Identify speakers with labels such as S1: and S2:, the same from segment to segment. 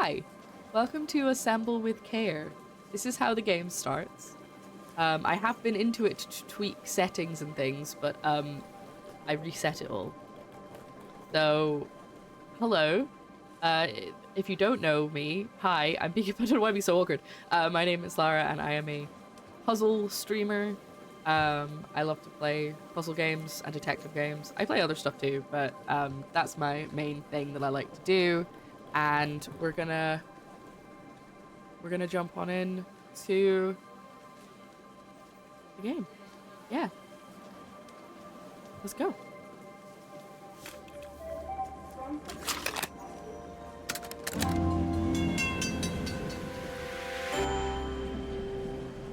S1: Hi, welcome to Assemble with Care. This is how the game starts. I have been into it to tweak settings and things, but I reset it all. So, hello. If you don't know me, hi, I don't know why I'm so awkward. My name is Lara and I am a puzzle streamer. I love to play puzzle games and detective games. I play other stuff too, but that's my main thing that I like to do. And we're gonna jump on in to the game. Yeah. Let's go.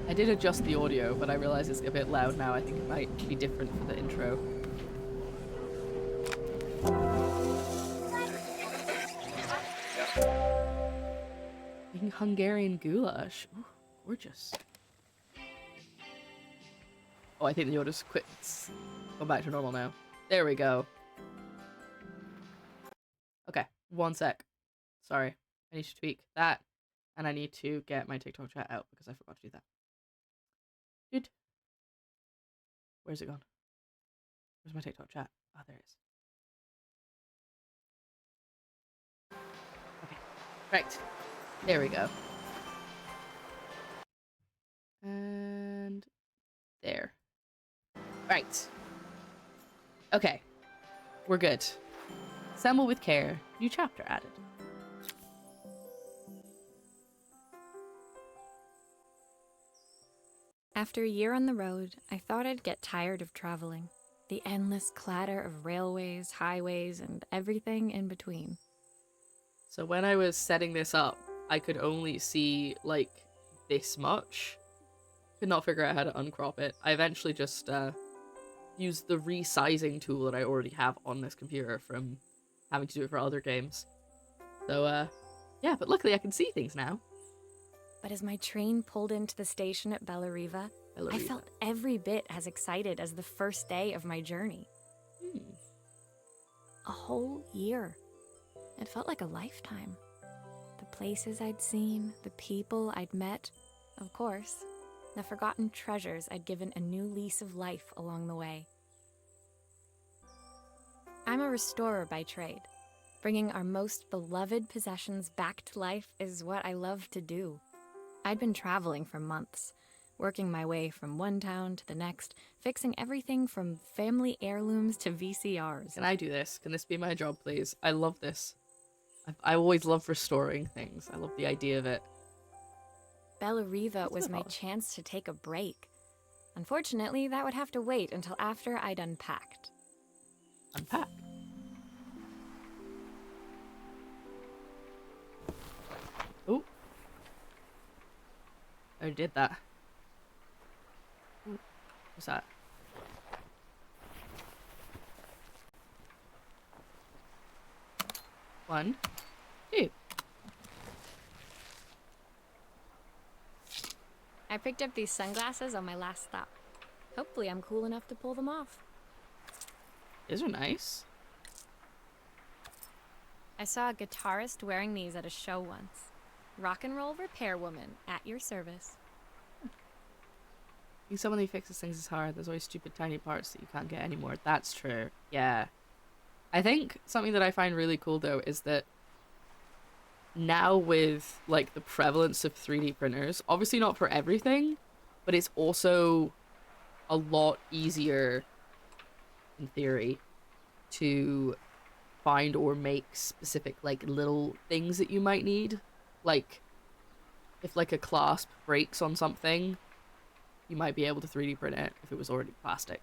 S1: I did adjust the audio, but I realize it's a bit loud now. I think it might be different for the intro. Making Hungarian goulash. Ooh, gorgeous. Oh, I think the audio's quit. Go back to normal now. There we go. Okay, one sec. Sorry. I need to tweak that, and I need to get my TikTok chat out because I forgot to do that. Dude. Where's it gone? Where's my TikTok chat? Oh, there it is. Okay. Right. There we go. And there. Right. Okay. We're good. Assemble with care. New chapter added.
S2: After a year on the road, I thought I'd get tired of traveling. The endless clatter of railways, highways, and everything in between.
S1: So when I was setting this up, I could only see, like, this much. Could not figure out how to uncrop it. I eventually just used the resizing tool that I already have on this computer from having to do it for other games. So, yeah, but luckily I can see things now.
S2: But as my train pulled into the station at Bellariva, I felt every bit as excited as the first day of my journey. A whole year. It felt like a lifetime. The places I'd seen, the people I'd met, of course, the forgotten treasures I'd given a new lease of life along the way. I'm a restorer by trade. Bringing our most beloved possessions back to life is what I love to do. I'd been traveling for months, working my way from one town to the next, fixing everything from family heirlooms to VCRs.
S1: Can I do this? Can this be my job, please? I love this. I always love restoring things. I love the idea of it.
S2: Bellariva was my chance to take a break. Unfortunately, that would have to wait until after I'd unpacked.
S1: Unpack? Oh. I already did that. Ooh. What's that? One, two.
S2: I picked up these sunglasses on my last stop. Hopefully I'm cool enough to pull them off.
S1: These are nice.
S2: I saw a guitarist wearing these at a show once. Rock and roll repair woman, at your service.
S1: Being someone who fixes things is hard. There's always stupid tiny parts that you can't get anymore. That's true. Yeah. I think something that I find really cool though is that now with like the prevalence of 3D printers, obviously not for everything, but it's also a lot easier in theory to find or make specific like little things that you might need. Like if like a clasp breaks on something, you might be able to 3D print it if it was already plastic.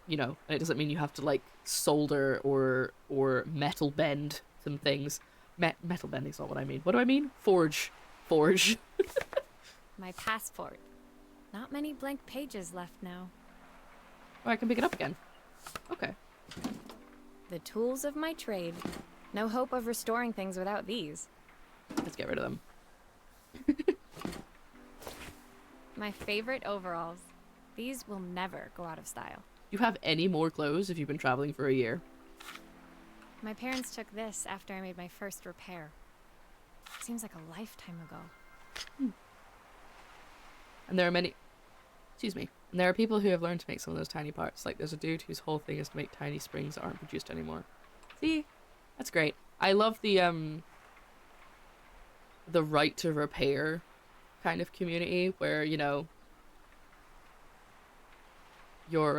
S1: You know, and it doesn't mean you have to like solder or metal bend some things. Metal bending's not what I mean. What do I mean? Forge.
S2: My passport. Not many blank pages left now.
S1: Oh, I can pick it up again. Okay.
S2: The tools of my trade. No hope of restoring things without these.
S1: Let's get rid of them.
S2: My favorite overalls. These will never go out of style.
S1: Do you have any more clothes if you've been traveling for a year?
S2: My parents took this after I made my first repair. Seems like a lifetime ago.
S1: And there are many... Excuse me. And there are people who have learned to make some of those tiny parts. Like, there's a dude whose whole thing is to make tiny springs that aren't produced anymore. See? That's great. I love the right to repair kind of community where, you know, you're,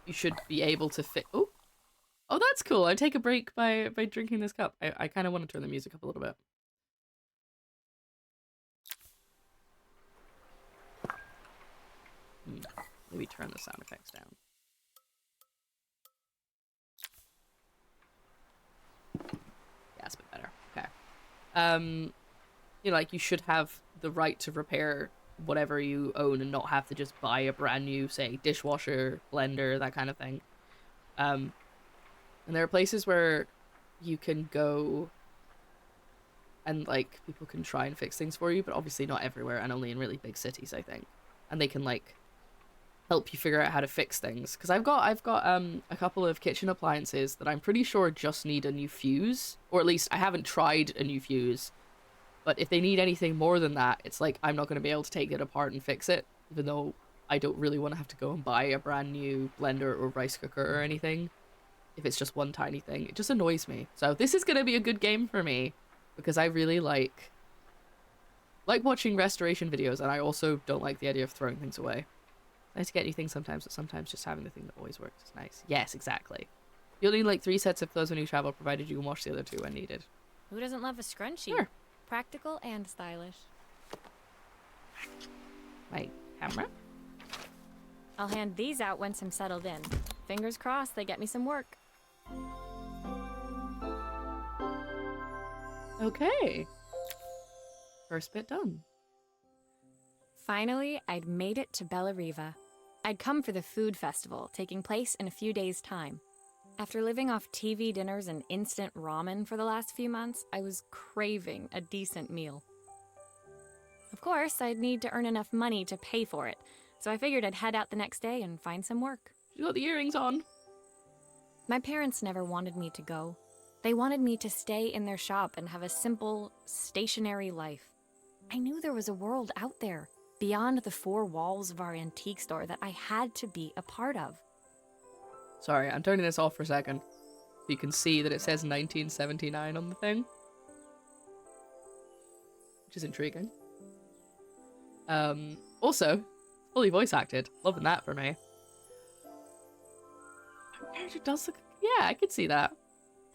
S1: you should be able to fit... Oh, that's cool. I take a break by drinking this cup. I kind of want to turn the music up a little bit. Maybe turn the sound effects down. Yeah, that's a bit better. Okay. You know, like, you should have the right to repair whatever you own and not have to just buy a brand new, say, dishwasher, blender, that kind of thing. And there are places where you can go and, like, people can try and fix things for you, but obviously not everywhere and only in really big cities, I think. And they can, like, help you figure out how to fix things. Because I've got a couple of kitchen appliances that I'm pretty sure just need a new fuse, or at least I haven't tried a new fuse. But if they need anything more than that, it's like I'm not going to be able to take it apart and fix it, even though I don't really want to have to go and buy a brand new blender or rice cooker or anything. If it's just one tiny thing, it just annoys me. So this is going to be a good game for me because I really like watching restoration videos, and I also don't like the idea of throwing things away. It's nice to get new things sometimes, but sometimes just having the thing that always works is nice. Yes, exactly. You'll need like 3 sets of clothes when you travel, provided you can wash the other 2 when needed.
S2: Who doesn't love a scrunchie?
S1: Sure.
S2: Practical and stylish.
S1: My camera?
S2: I'll hand these out once I'm settled in. Fingers crossed they get me some work.
S1: Okay. First bit done.
S2: Finally, I'd made it to Bellariva. I'd come for the food festival, taking place in a few days' time. After living off TV dinners and instant ramen for the last few months, I was craving a decent meal. Of course, I'd need to earn enough money to pay for it, so I figured I'd head out the next day and find some work.
S1: You got the earrings on.
S2: My parents never wanted me to go. They wanted me to stay in their shop and have a simple, stationary life. I knew there was a world out there, beyond the 4 walls of our antique store, that I had to be a part of.
S1: Sorry, I'm turning this off for a second. You can see that it says 1979 on the thing. Which is intriguing. Also, fully voice acted. Loving that for me. My character does look... Yeah, I could see that.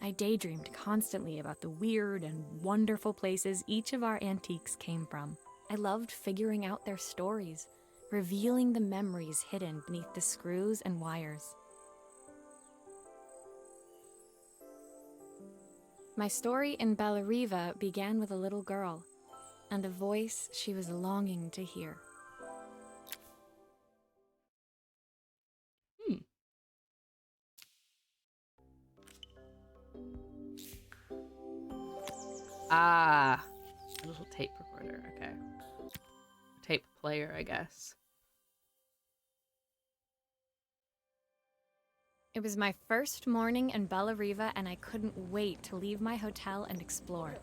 S2: I daydreamed constantly about the weird and wonderful places each of our antiques came from. I loved figuring out their stories, revealing the memories hidden beneath the screws and wires. My story in Bellariva began with a little girl, and a voice she was longing to hear.
S1: Ah, a little tape recorder, okay. Tape player, I guess.
S2: It was my first morning in Bellariva, and I couldn't wait to leave my hotel and explore.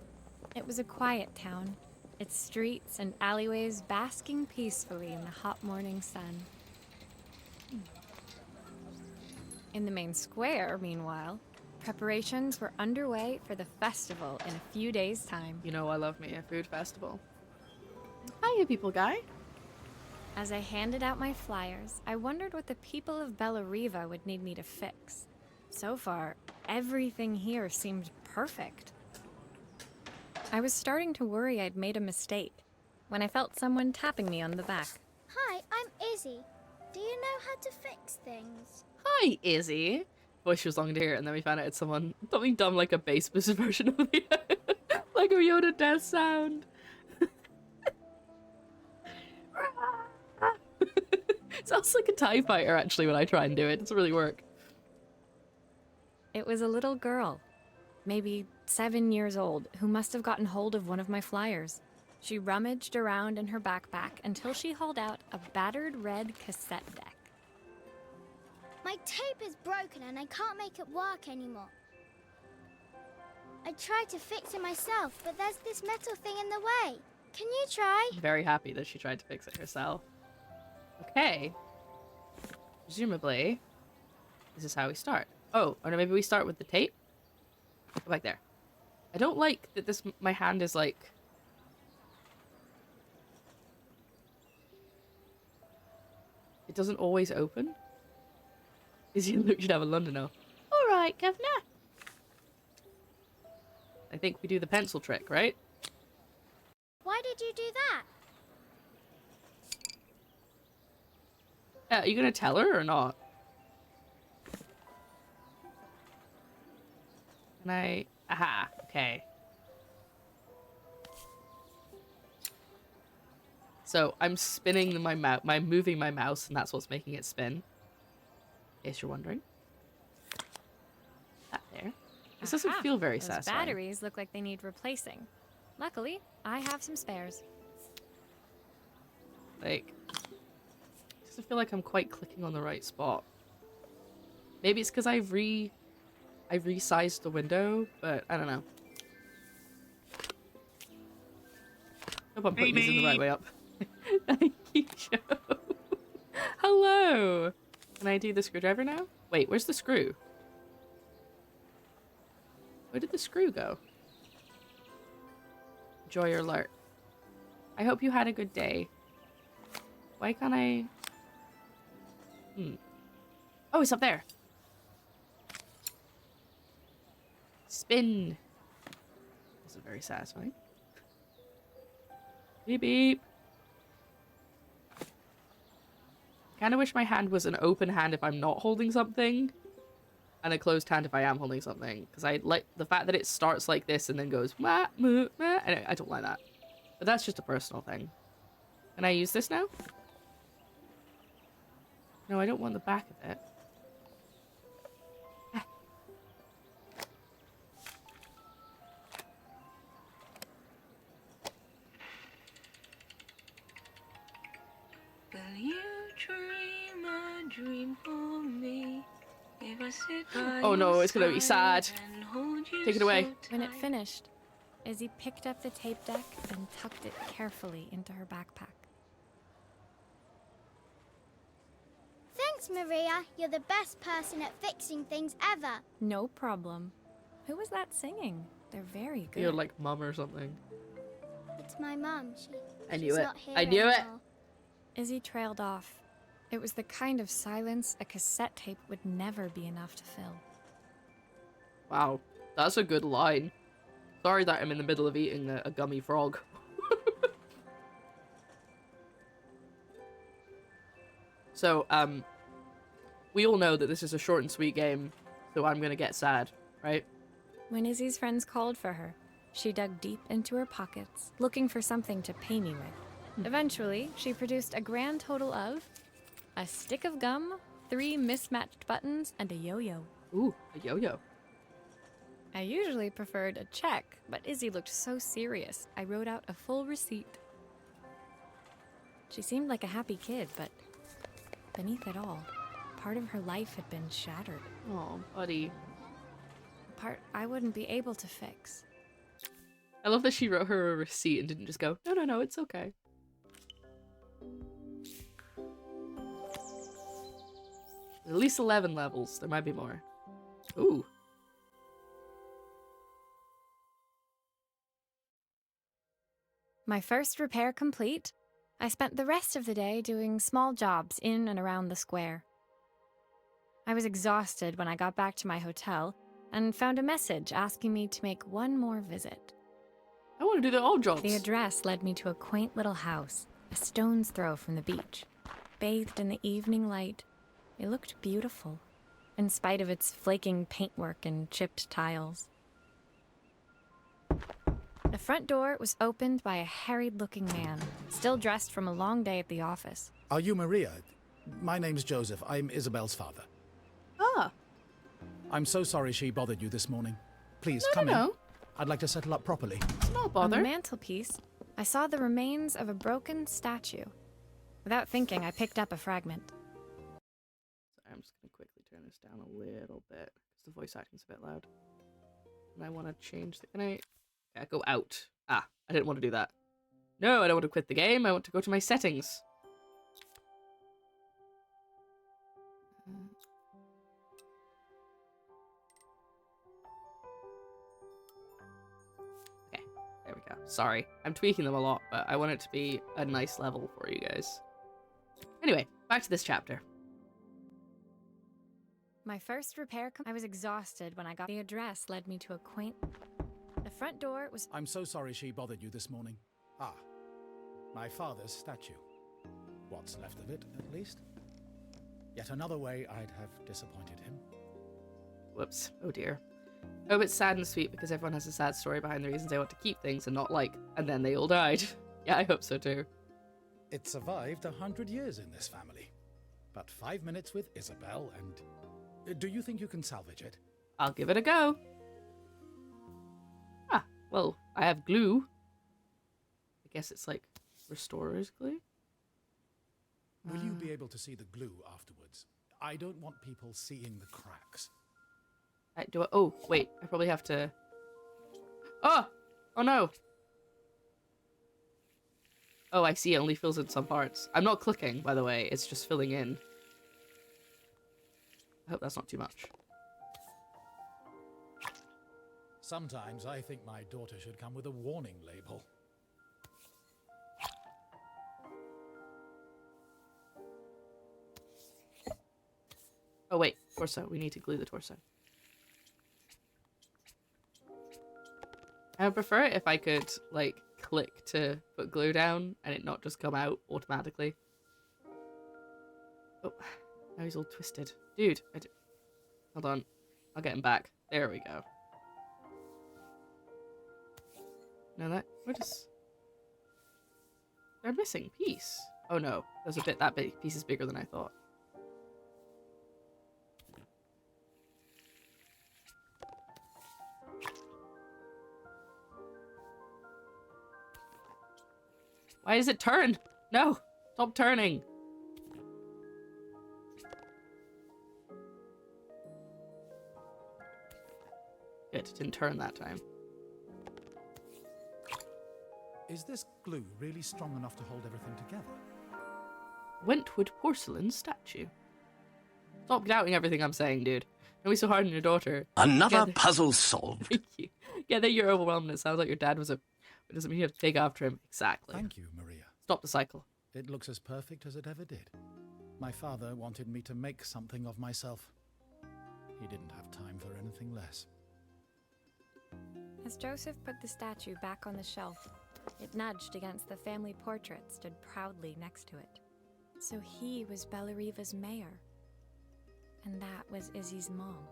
S2: It was a quiet town, its streets and alleyways basking peacefully in the hot morning sun. In the main square, meanwhile, preparations were underway for the festival in a few days' time.
S1: You know I love me a food festival. Hiya, people guy.
S2: As I handed out my flyers, I wondered what the people of Bellariva would need me to fix. So far, everything here seemed perfect. I was starting to worry I'd made a mistake when I felt someone tapping me on the back.
S3: Hi, I'm Izzy. Do you know how to fix things?
S1: Hi, Izzy. Voice was long to hear, and then we found out it's something dumb like a bass boost version of the like a Yoda death sound. It sounds like a TIE fighter actually when I try and do it. It doesn't really work.
S2: It was a little girl, maybe 7 years old, who must have gotten hold of one of my flyers. She rummaged around in her backpack until she hauled out a battered red cassette deck.
S3: My tape is broken and I can't make it work anymore. I tried to fix it myself, but there's this metal thing in the way. Can you try?
S1: I'm very happy that she tried to fix it herself. Okay. Presumably, this is how we start. Oh, or no, maybe we start with the tape? Go back there. I don't like that this, my hand is like... It doesn't always open. Izzy and Luke should have a London elf. Alright, governor. I think we do the pencil trick, right?
S3: Why did you do that?
S1: Are you gonna tell her or not? Can I... Aha, okay. So I'm spinning my mouse, moving my mouse, and that's what's making it spin. In case you're wondering. That there. This doesn't feel very
S2: Those
S1: satisfying.
S2: batteries look like they need replacing. Luckily, I have some spares.
S1: Like, it doesn't feel like I'm quite clicking on the right spot. Maybe it's because I resized the window, but I don't know. Hope I'm putting these in the right way up. Thank you, Joe. Hello. Can I do the screwdriver now? Wait, where's the screw? Where did the screw go? Joy alert. I hope you had a good day. Why can't I... Oh, it's up there. Spin. Wasn't very satisfying. Beep beep. Kind of wish my hand was an open hand if I'm not holding something, and a closed hand if I am holding something. Because I like the fact that it starts like this and then goes mah, moo, mah. Anyway, I don't like that. But that's just a personal thing. Can I use this now? No, I don't want the back of it.
S4: Will you dream a dream for me? If I sit by
S1: Oh no,
S4: your
S1: it's gonna be
S4: side
S1: sad.
S4: and hold you
S1: Take it away.
S4: so
S2: When it
S4: tight.
S2: finished, Izzy picked up the tape deck and tucked it carefully into her backpack.
S3: Thanks, Maria. You're the best person at fixing things ever.
S2: No problem. Who was that singing? They're very good.
S1: You're like mum or something.
S3: It's my mum.
S1: I knew
S3: She's
S1: it.
S3: not here
S1: I knew it.
S3: anymore.
S2: Izzy trailed off. It was the kind of silence a cassette tape would never be enough to fill.
S1: Wow, that's a good line. Sorry that I'm in the middle of eating a gummy frog. So, we all know that this is a short and sweet game, so I'm gonna get sad, right?
S2: When Izzy's friends called for her, she dug deep into her pockets, looking for something to pay me with. Eventually, she produced a grand total of a stick of gum, 3 mismatched buttons, and a yo-yo.
S1: Ooh, a yo-yo.
S2: I usually preferred a check, but Izzy looked so serious, I wrote out a full receipt. She seemed like a happy kid, but beneath it all, part of her life had been shattered.
S1: Oh, buddy.
S2: A part I wouldn't be able to fix.
S1: I love that she wrote her a receipt and didn't just go, no, no, no, it's okay. At least 11 levels. There might be more. Ooh.
S2: My first repair complete, I spent the rest of the day doing small jobs in and around the square. I was exhausted when I got back to my hotel and found a message asking me to make one more visit.
S1: I want to do the old jobs.
S2: The address led me to a quaint little house, a stone's throw from the beach. Bathed in the evening light, it looked beautiful, in spite of its flaking paintwork and chipped tiles. The front door was opened by a harried-looking man, still dressed from a long day at the office.
S5: Are you Maria? My name's Joseph. I'm Isabel's father.
S1: Ah.
S5: I'm so sorry she bothered you this morning. Please,
S1: No,
S5: come
S1: no,
S5: in.
S1: no.
S5: I'd like to settle up properly.
S1: It's not a
S2: On
S1: bother.
S2: the mantelpiece, I saw the remains of a broken statue. Without thinking, I picked up a fragment.
S1: Sorry, I'm just going to quickly turn this down a little bit because the voice acting's a bit loud. And I want to change the... Can I... Yeah, go out. Ah, I didn't want to do that. No, I don't want to quit the game. I want to go to my settings. Okay, there we go. Sorry, I'm tweaking them a lot, but I want it to be a nice level for you guys. Anyway, back to this chapter.
S2: My first repair. I was exhausted when I got the address. Led me to a quaint. The front door was.
S5: I'm so sorry she bothered you this morning. Ah, my father's statue. What's left of it, at least. Yet another way I'd have disappointed him.
S1: Whoops. Oh dear. Oh, it's sad and sweet because everyone has a sad story behind the reasons they want to keep things and not like, and then they all died. Yeah, I hope so too.
S5: It survived 100 years in this family. But 5 minutes with Isabel and... Do you think you can salvage it?
S1: I'll give it a go. Ah, well, I have glue. I guess it's like restorer's glue.
S5: Will you be able to see the glue afterwards? I don't want people seeing the cracks.
S1: Oh, wait, I probably have to... Oh! Oh no! Oh, I see, it only fills in some parts. I'm not clicking, by the way, it's just filling in. I hope that's not too much.
S5: Sometimes I think my daughter should come with a warning label.
S1: Oh wait, torso. We need to glue the torso. I would prefer it if I could, like, click to put glue down and it not just come out automatically. Oh, now he's all twisted. Dude, hold on. I'll get him back. There we go. No, they're missing a piece. Oh no, there's a bit, that big piece is bigger than I thought. Why does it turn? No! Stop turning! Good, it didn't turn that time.
S5: Is this glue really strong enough to hold everything together?
S1: Wentwood porcelain statue. Stop doubting everything I'm saying, dude. Don't be so hard on your daughter.
S6: Another puzzle solved.
S1: Thank you. Yeah, that you're overwhelmed. It sounds like your dad was a... It doesn't mean you have to take after him. Exactly.
S5: Thank you, Maria.
S1: Stop the cycle.
S5: It looks as perfect as it ever did. My father wanted me to make something of myself. He didn't have time for anything less.
S2: As Joseph put the statue back on the shelf, it nudged against the family portrait stood proudly next to it. So he was Bellariva's mayor. And that was Izzy's mom.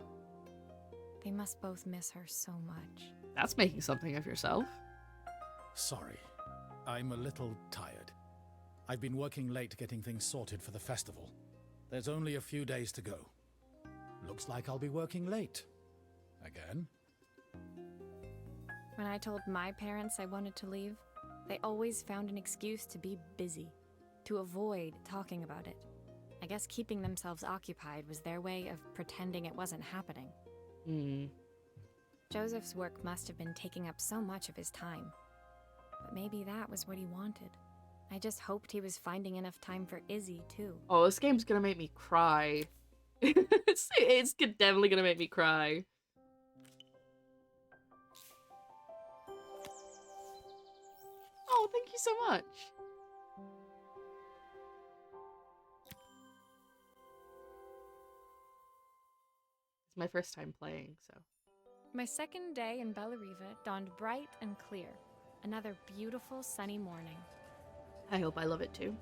S2: They must both miss her so much.
S1: That's making something of yourself.
S5: Sorry. I'm a little tired. I've been working late getting things sorted for the festival. There's only a few days to go. Looks like I'll be working late. Again.
S2: When I told my parents I wanted to leave, they always found an excuse to be busy, to avoid talking about it. I guess keeping themselves occupied was their way of pretending it wasn't happening. Joseph's work must have been taking up so much of his time. But maybe that was what he wanted. I just hoped he was finding enough time for Izzy, too.
S1: Oh, this game's gonna make me cry. it's definitely gonna make me cry. Oh, thank you so much. It's my first time playing, so.
S2: My second day in Bellariva dawned bright and clear. Another beautiful sunny morning.
S1: I hope I love it too.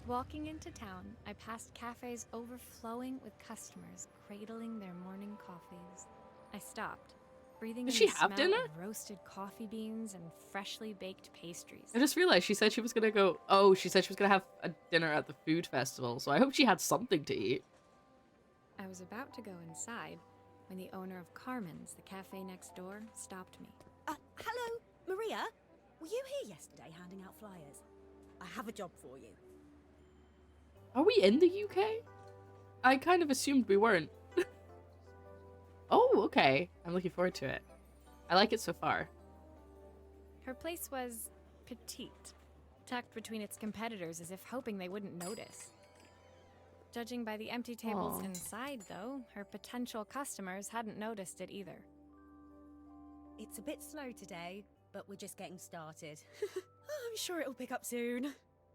S2: Walking into town, I passed cafes overflowing with customers cradling their morning coffees. I stopped, breathing in
S1: Did she
S2: the
S1: have
S2: smell
S1: dinner?
S2: of roasted coffee beans and freshly baked pastries.
S1: I just realized she said she was gonna go. Oh, she said she was gonna have a dinner at the food festival, so I hope she had something to eat.
S2: I was about to go inside when the owner of Carmen's, the cafe next door, stopped me.
S7: Hello, Maria? Were you here yesterday handing out flyers? I have a job for you.
S1: Are we in the UK? I kind of assumed we weren't. Oh, Ooh, okay. I'm looking forward to it. I like it so far.
S2: Her place was petite, tucked between its competitors as if hoping they wouldn't notice. Judging by the empty tables
S1: Aw.
S2: inside, though, her potential customers hadn't noticed it either.
S7: It's a bit slow today, but we're just getting started. I'm sure it'll pick up soon.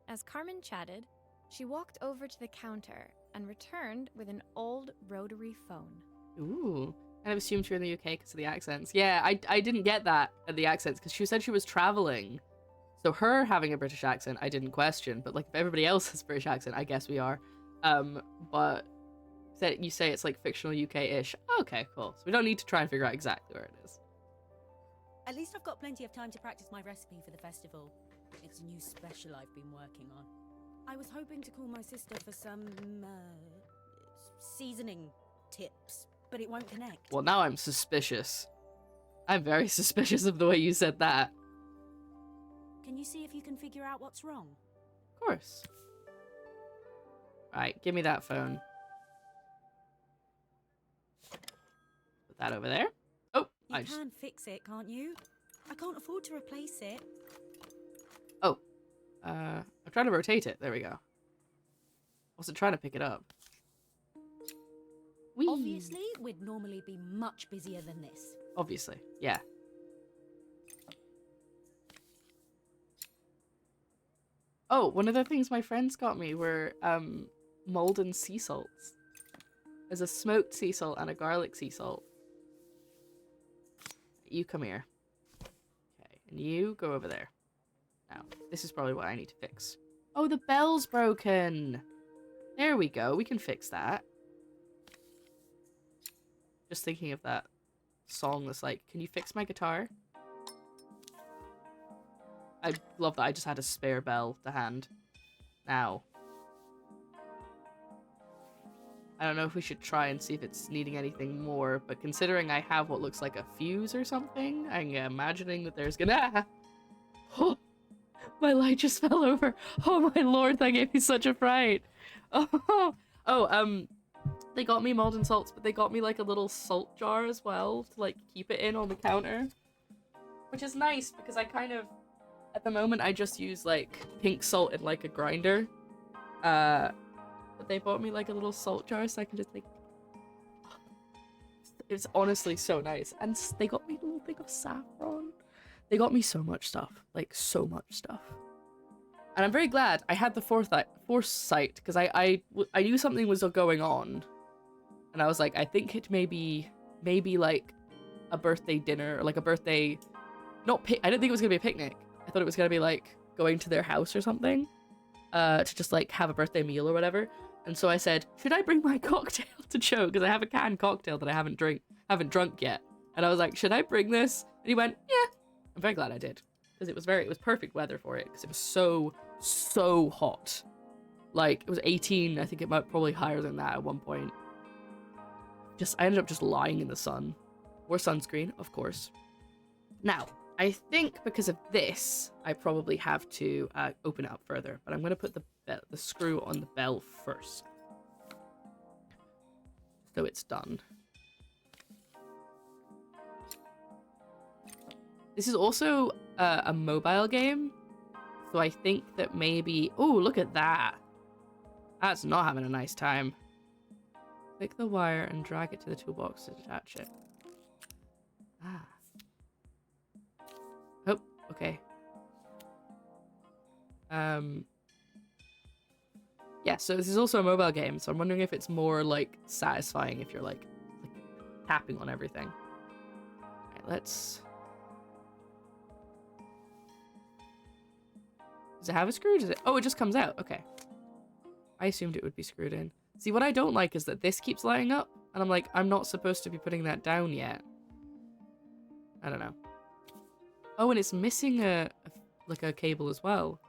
S2: As Carmen chatted, she walked over to the counter and returned with an old rotary phone.
S1: Ooh. I assumed you were in the UK because of the accents. Yeah, I didn't get that at the accents because she said she was traveling. So her having a British accent, I didn't question. But like if everybody else has a British accent, I guess we are. But you say it's like fictional UK-ish. Okay, cool. So we don't need to try and figure out exactly where it is.
S7: At least I've got plenty of time to practice my recipe for the festival. It's a new special I've been working on. I was hoping to call my sister for some, seasoning tips, but it won't connect.
S1: Well, now I'm suspicious. I'm very suspicious of the way you said that.
S7: Can you see if you can figure out what's wrong?
S1: Of course. Right, give me that phone. Put that over there. Oh,
S7: You can fix it, can't you? I can't afford to replace it.
S1: Oh. I'm trying to rotate it. There we go. I wasn't trying to pick it up. Whee!
S7: Obviously, we'd normally be much busier than this.
S1: Obviously, yeah. Oh, one of the things my friends got me were Malden sea salts. There's a smoked sea salt and a garlic sea salt. You come here. Okay, and you go over there. Now, this is probably what I need to fix. Oh, the bell's broken! There we go, we can fix that. Just thinking of that song that's like, can you fix my guitar? I love that I just had a spare bell to hand. Now. I don't know if we should try and see if it's needing anything more, but considering I have what looks like a fuse or something, I'm imagining that there's gonna... Oh, my light just fell over. Oh my lord, that gave me such a fright. They got me Malden salts, but they got me like a little salt jar as well to like keep it in on the counter. Which is nice because I kind of... At the moment, I just use, like, pink salt in, like, a grinder. But they bought me, like, a little salt jar so I can just, like... It's honestly so nice. And they got me a little thing of saffron. They got me so much stuff. Like, so much stuff. And I'm very glad I had the foresight, because I knew something was going on. And I was like, I think it may be, like, a birthday dinner, or, like, a birthday... I didn't think it was gonna be a picnic. I thought it was gonna be like going to their house or something, to just like have a birthday meal or whatever. And so I said, should I bring my cocktail to Joe? Because I have a canned cocktail that I haven't drunk yet. And I was like, should I bring this? And he went, yeah. I'm very glad I did, because it was perfect weather for it, because it was so hot. Like it was 18. I think it might probably higher than that at one point. I ended up just lying in the sun. Wore sunscreen, of course. Now. I think because of this, I probably have to open it up further, but I'm going to put the screw on the bell first. So it's done. This is also a mobile game, so I think that maybe... Oh, look at that! That's not having a nice time. Click the wire and drag it to the toolbox to detach it. Ah. Oh, okay. Yeah, so this is also a mobile game, so I'm wondering if it's more, like, satisfying if you're, like tapping on everything. Alright, let's... Does it have a screw? Oh, it just comes out. Okay. I assumed it would be screwed in. See, what I don't like is that this keeps lighting up, and I'm like, I'm not supposed to be putting that down yet. I don't know. Oh, and it's missing a cable as well.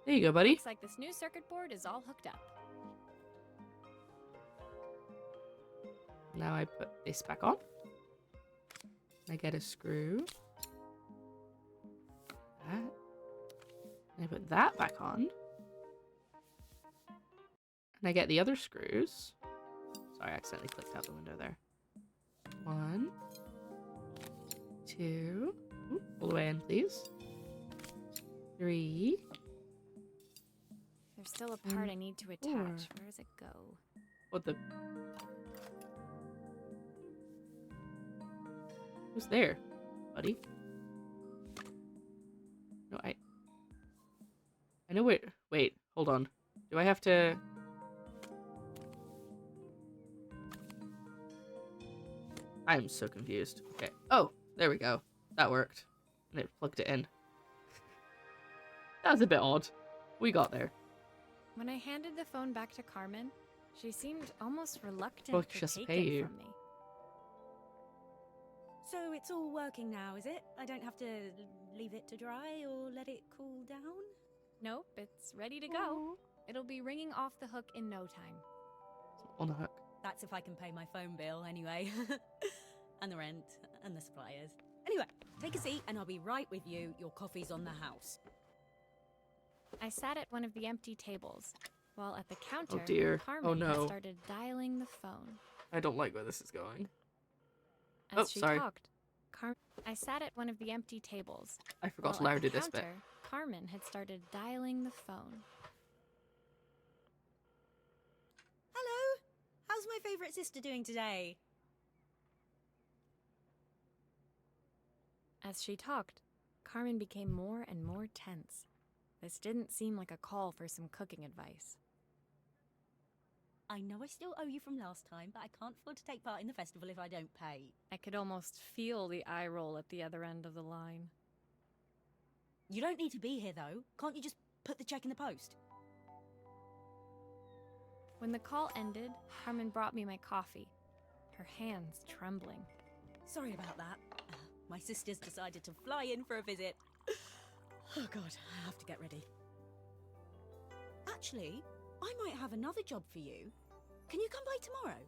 S1: There you go, buddy.
S2: Looks like this new circuit board is all hooked up.
S1: Now I put this back on. I get a screw. That. And I put that back on. Can I get the other screws? Sorry, I accidentally clicked out the window there. 1, 2. Ooh, all the way in, please. 3.
S2: There's still a part I need to attach.
S1: 4.
S2: Where does it go?
S1: What the? Who's there, buddy? No, I know where. Wait, hold on. Do I have to? I'm so confused. Okay. Oh, there we go. That worked. And it plugged it in. That was a bit odd. We got there.
S2: When I handed the phone back to Carmen, she seemed almost reluctant
S1: Well,
S2: to
S1: just
S2: take
S1: pay
S2: it
S1: you.
S2: from me.
S7: So it's all working now, is it? I don't have to leave it to dry or let it cool down?
S2: Nope, it's ready to go. It'll be ringing off the hook in no time.
S1: On a hook.
S7: That's if I can pay my phone bill anyway. And the rent and the suppliers. Anyway, take a seat and I'll be right with you. Your coffee's on the house.
S2: I sat at one of the empty tables, while at the counter,
S1: Oh dear.
S2: Carmen
S1: Oh no.
S2: had started dialing the phone.
S1: I don't like where this is going.
S2: As
S1: Oh,
S2: she
S1: sorry.
S2: talked, I sat at one of the empty tables.
S1: I forgot to
S2: while
S1: let her
S2: at the
S1: do this bit.
S2: counter, Carmen had started dialing the phone.
S7: Hello! How's my favourite sister doing today?
S2: As she talked, Carmen became more and more tense. This didn't seem like a call for some cooking advice.
S7: I know I still owe you from last time, but I can't afford to take part in the festival if I don't pay.
S2: I could almost feel the eye roll at the other end of the line.
S7: You don't need to be here though. Can't you just put the check in the post?
S2: When the call ended, Carmen brought me my coffee, her hands trembling.
S7: Sorry about that. My sister's decided to fly in for a visit. Oh god, I have to get ready. Actually, I might have another job for you. Can you come by tomorrow?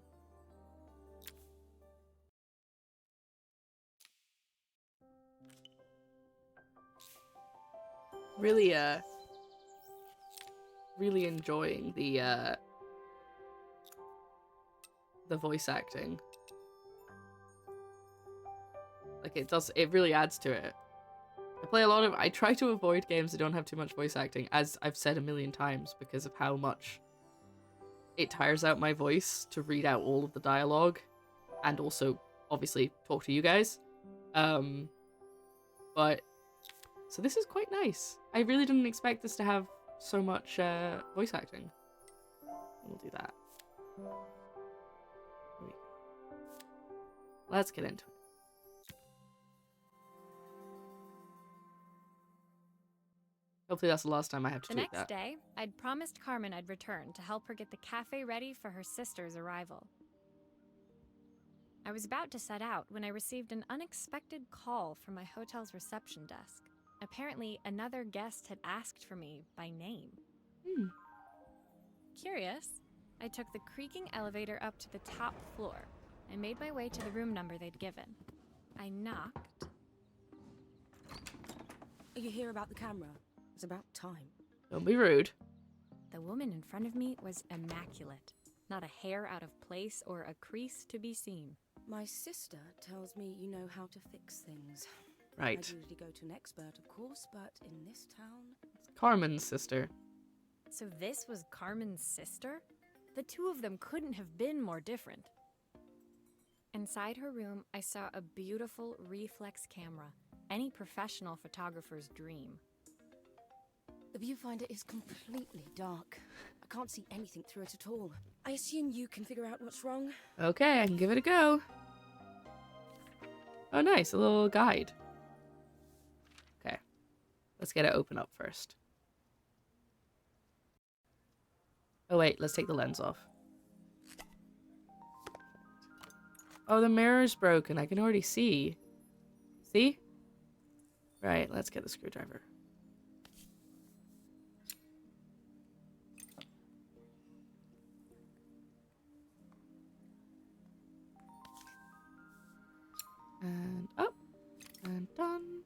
S1: Really enjoying the voice acting. Like it really adds to it. I try to avoid games that don't have too much voice acting, as I've said a million times, because of how much it tires out my voice to read out all of the dialogue, and also, obviously, talk to you guys. But, so this is quite nice. I really didn't expect this to have so much voice acting. We'll do that. Here we go. Let's get into it. Hopefully that's the last time I have to
S2: The
S1: tweet
S2: next
S1: that.
S2: day, I'd promised Carmen I'd return to help her get the cafe ready for her sister's arrival. I was about to set out when I received an unexpected call from my hotel's reception desk. Apparently, another guest had asked for me by name. Curious, I took the creaking elevator up to the top floor and made my way to the room number they'd given. I knocked.
S7: Are you here about the camera? It's about time.
S1: Don't be rude.
S2: The woman in front of me was immaculate. Not a hair out of place or a crease to be seen.
S7: My sister tells me you know how to fix things.
S1: Right.
S7: I usually go to an expert, of course, but in this town...
S1: Carmen's sister.
S2: So this was Carmen's sister? The two of them couldn't have been more different. Inside her room, I saw a beautiful reflex camera, any professional photographer's dream.
S7: The viewfinder is completely dark. I can't see anything through it at all. I assume you can figure out what's wrong.
S1: Okay, I can give it a go. Oh, nice. A little guide. Okay. Let's get it open up first. Oh, wait. Let's take the lens off. Oh, the mirror's broken. I can already see. See? Right, let's get the screwdriver. And up. And done.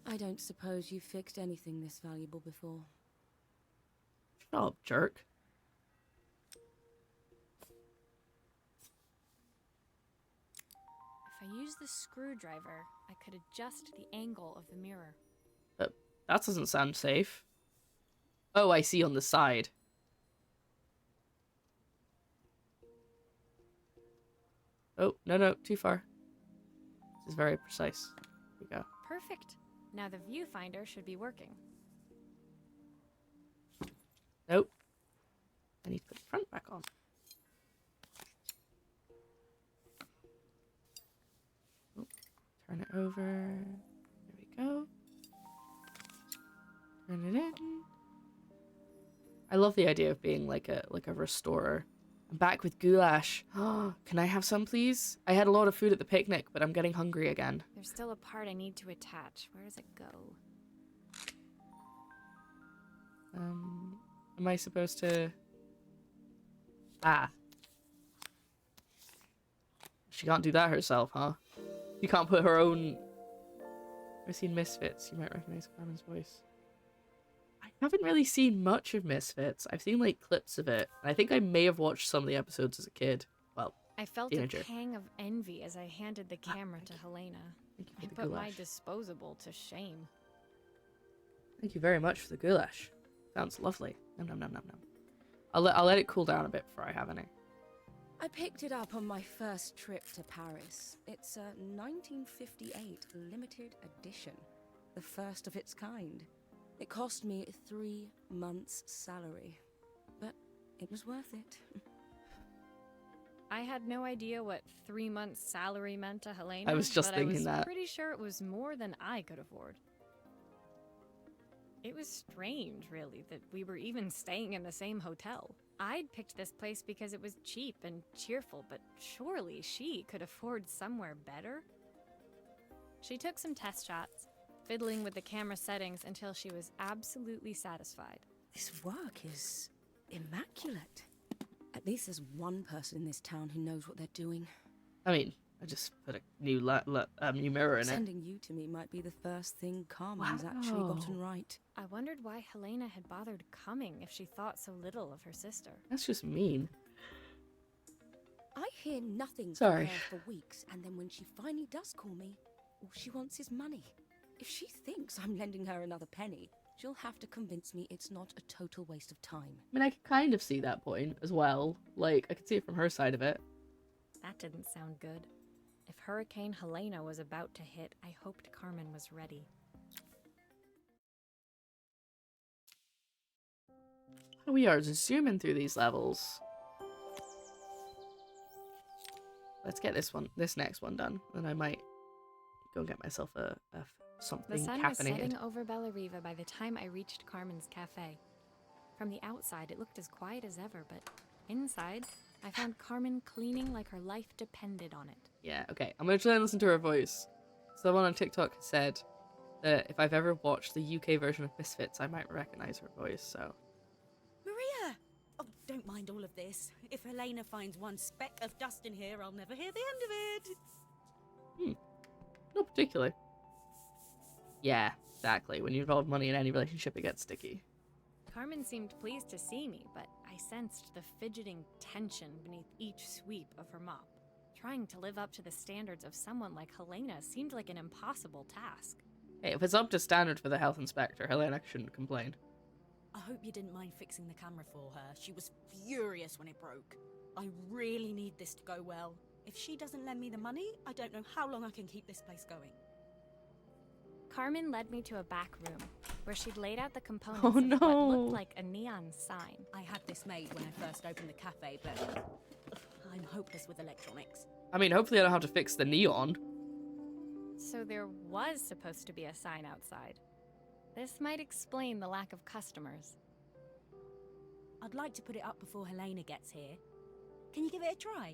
S7: I don't suppose you've fixed anything this valuable before.
S1: Shut up, jerk.
S2: I use the screwdriver, I could adjust the angle of the mirror.
S1: That doesn't sound safe. Oh, I see, on the side. Oh, no, too far. This is very precise. Here we go.
S2: Perfect. Now the viewfinder should be working.
S1: Nope. I need to put the front back on. Oh, turn it over. There we go. Turn it in. I love the idea of being like a restorer. I'm back with goulash. Can I have some, please? I had a lot of food at the picnic, but I'm getting hungry again.
S2: There's still a part I need to attach. Where does it go?
S1: Am I supposed to... Ah. She can't do that herself, huh? You can't put her own... I've seen Misfits. You might recognize Carmen's voice. I haven't really seen much of Misfits. I've seen, like, clips of it. I think I may have watched some of the episodes as a kid. Well,
S2: I felt
S1: teenager.
S2: a pang of envy as I handed the camera to Helena.
S1: Thank you
S2: I
S1: for the
S2: put my
S1: goulash.
S2: disposable to shame.
S1: Thank you very much for the goulash. Sounds lovely. Nom nom nom nom nom. I'll let it cool down a bit before I have any.
S7: I picked it up on my first trip to Paris. It's a 1958 limited edition, the first of its kind. It cost me 3 months' salary, but it was worth it.
S2: I had no idea what 3 months' salary meant to Helena.
S1: I was just
S2: but
S1: thinking
S2: I was
S1: that.
S2: pretty sure it was more than I could afford. It was strange, really, that we were even staying in the same hotel. I'd picked this place because it was cheap and cheerful, but surely she could afford somewhere better? She took some test shots, fiddling with the camera settings until she was absolutely satisfied.
S7: This work is immaculate. At least there's one person in this town who knows what they're doing.
S1: I mean, I just put a new new mirror in it.
S7: Sending you to me might be the first thing Carmen's actually gotten right.
S2: I wondered why Helena had bothered coming if she thought so little of her sister.
S1: That's just mean.
S7: I hear nothing
S1: Sorry.
S7: from her for weeks, and then when she finally does call me, all she wants is money. If she thinks I'm lending her another penny, she'll have to convince me it's not a total waste of time.
S1: I mean, I could kind of see that point as well. Like, I could see it from her side of it.
S2: That didn't sound good. If Hurricane Helena was about to hit, I hoped Carmen was ready.
S1: We are zooming through these levels. Let's get this next one done, then I might go and get myself a something
S2: The sun was
S1: caffeinated.
S2: setting over Bellariva by the time I reached Carmen's cafe. From the outside, it looked as quiet as ever, but inside, I found Carmen cleaning like her life depended on it.
S1: Yeah, okay. I'm gonna try and listen to her voice. Someone on TikTok said that if I've ever watched the UK version of Misfits, I might recognize her voice, so...
S7: Maria! Oh, don't mind all of this. If Helena finds one speck of dust in here, I'll never hear the end of it.
S1: Not particularly. Yeah, exactly. When you involve money in any relationship, it gets sticky.
S2: Carmen seemed pleased to see me, but I sensed the fidgeting tension beneath each sweep of her mop. Trying to live up to the standards of someone like Helena seemed like an impossible task.
S1: Hey, if it's up to standard for the health inspector, Helena shouldn't complain.
S7: I hope you didn't mind fixing the camera for her. She was furious when it broke. I really need this to go well. If she doesn't lend me the money, I don't know how long I can keep this place going.
S2: Carmen led me to a back room, where she'd laid out the components
S1: Oh,
S2: of what
S1: no.
S2: looked like a neon sign.
S7: I had this made when I first opened the cafe, but I'm hopeless with electronics.
S1: I mean, hopefully I don't have to fix the neon.
S2: So there was supposed to be a sign outside. This might explain the lack of customers.
S7: I'd like to put it up before Helena gets here. Can you give it a try?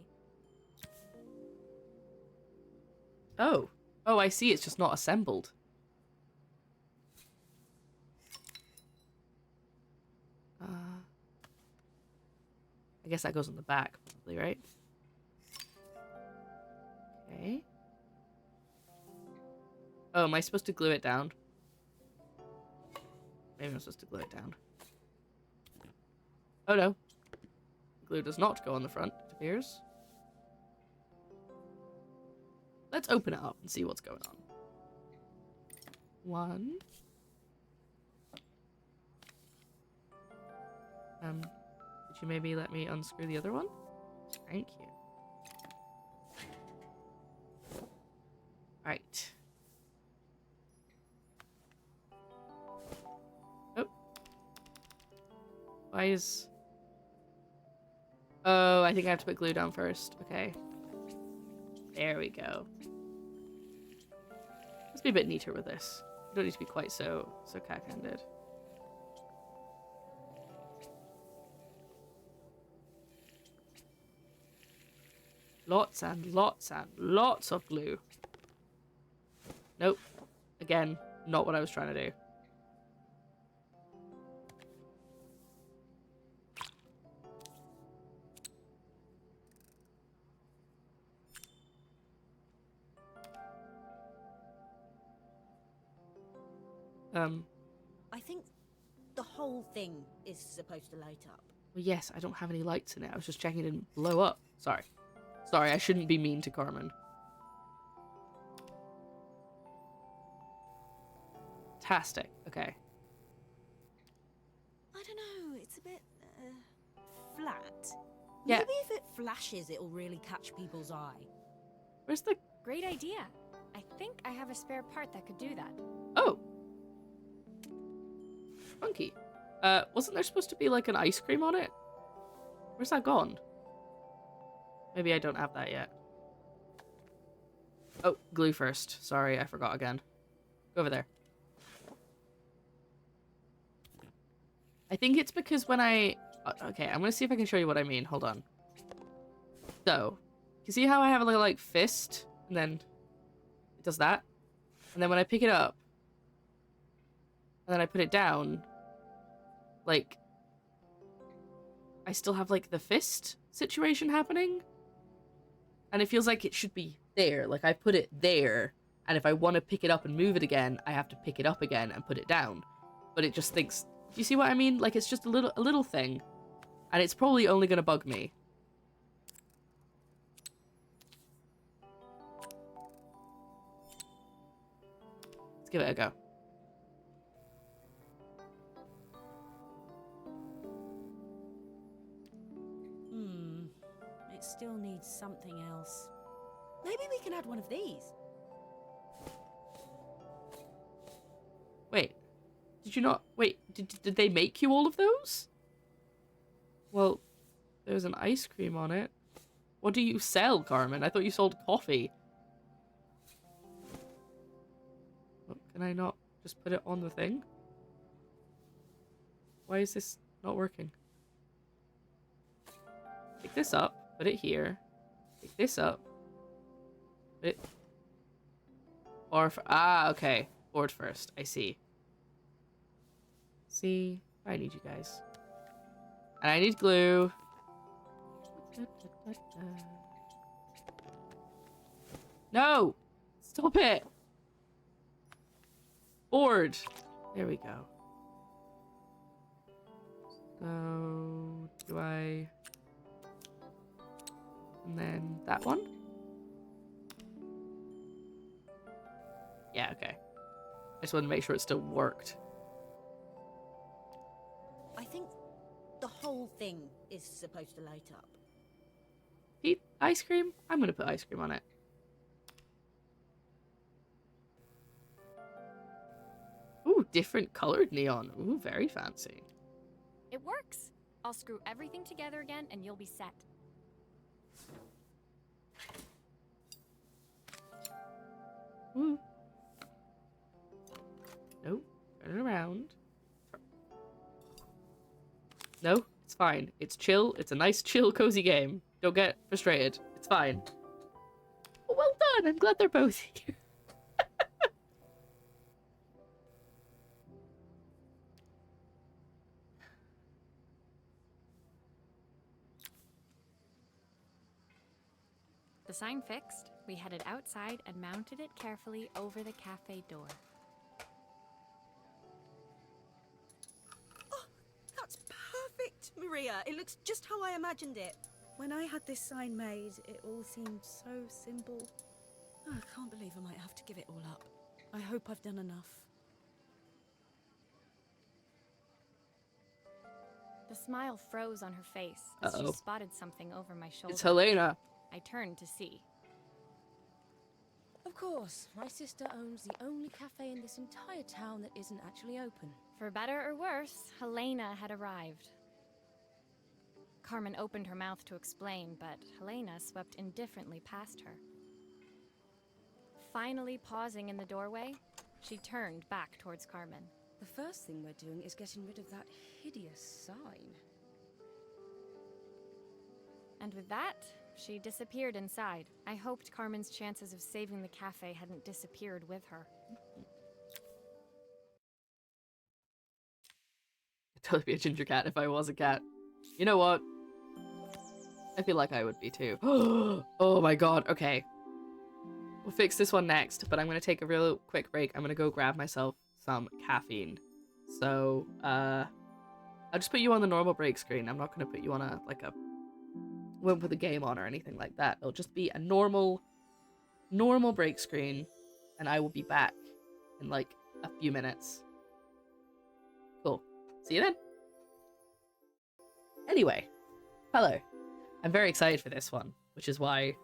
S1: Oh. Oh, I see. It's just not assembled. I guess that goes on the back, probably, right? Okay. Oh, am I supposed to glue it down? Maybe I'm supposed to glue it down. Oh no. Glue does not go on the front, it appears. Let's open it up and see what's going on. 1. Could you maybe let me unscrew the other one? Thank you. Right. Oh. Why is... Oh, I think I have to put glue down first. Okay. There we go. Let's be a bit neater with this. You don't need to be quite so cack-handed. Lots and lots and lots of glue. Nope. Again, not what I was trying to do.
S8: I think the whole thing is supposed to light up.
S1: Well, yes, I don't have any lights in it. I was just checking it didn't blow up. Sorry. Sorry, I shouldn't be mean to Carmen. Fantastic. Okay.
S8: I don't know, it's a bit flat.
S1: Yeah.
S8: Maybe if it flashes, it'll really catch people's eye.
S1: Where's the...
S2: Great idea. I think I have a spare part that could do that.
S1: Oh. Funky. Wasn't there supposed to be like an ice cream on it? Where's that gone? Maybe I don't have that yet. Oh, glue first. Sorry, I forgot again. Go over there. I think it's because when I... Okay, I'm gonna see if I can show you what I mean. Hold on. So, you see how I have a little, like, fist? And then it does that? And then when I pick it up, and then I put it down, like, I still have, like, the fist situation happening. And it feels like it should be there. Like, I put it there, and if I want to pick it up and move it again, I have to pick it up again and put it down. But it just thinks... Do you see what I mean? Like, it's just a little thing. And it's probably only going to bug me. Let's give it a go.
S8: It still needs something else. Maybe we can add one of these.
S1: Wait. Did you not... Wait, did they make you all of those? Well, there's an ice cream on it. What do you sell, Carmen? I thought you sold coffee. Oh, can I not just put it on the thing? Why is this not working? Pick this up, put it here. Pick this up. Put it... Or... Ah, okay. Board first. I see. See? I need you guys. And I need glue. No! Stop it! Board! There we go. So... Do I... And then that one? Yeah, okay. I just wanted to make sure it still worked.
S8: I think the whole thing is supposed to light up.
S1: Eat ice cream? I'm gonna put ice cream on it. Ooh, different colored neon. Ooh, very fancy.
S2: It works. I'll screw everything together again and you'll be set.
S1: Ooh. Nope. Turn it around. No, it's fine. It's chill. It's a nice, chill, cozy game. Don't get frustrated. It's fine. Oh, well done. I'm glad they're both here.
S2: The sign fixed, we headed outside and mounted it carefully over the cafe door.
S8: Oh, that's perfect, Maria. It looks just how I imagined it. When I had this sign made, it all seemed so simple. Oh, I can't believe I might have to give it all up. I hope I've done enough.
S2: The smile froze on her face as she spotted something over my shoulder.
S1: It's Helena.
S2: I turned to see.
S7: Of course, my sister owns the only cafe in this entire town that isn't actually open.
S2: For better or worse, Helena had arrived. Carmen opened her mouth to explain, but Helena swept indifferently past her. Finally pausing in the doorway, she turned back towards Carmen.
S7: The first thing we're doing is getting rid of that hideous sign.
S2: And with that, she disappeared inside. I hoped Carmen's chances of saving the cafe hadn't disappeared with her.
S1: I'd totally be a ginger cat if I was a cat. You know what? I feel like I would be too. Oh my god, okay. We'll fix this one next, but I'm gonna take a real quick break. I'm gonna go grab myself some caffeine. So, I'll just put you on the normal break screen. I'm not gonna put you on a, won't put the game on or anything like that. It'll just be a normal break screen, and I will be back in like a few minutes. Cool. See you then. Anyway, hello. I'm very excited for this one, which is why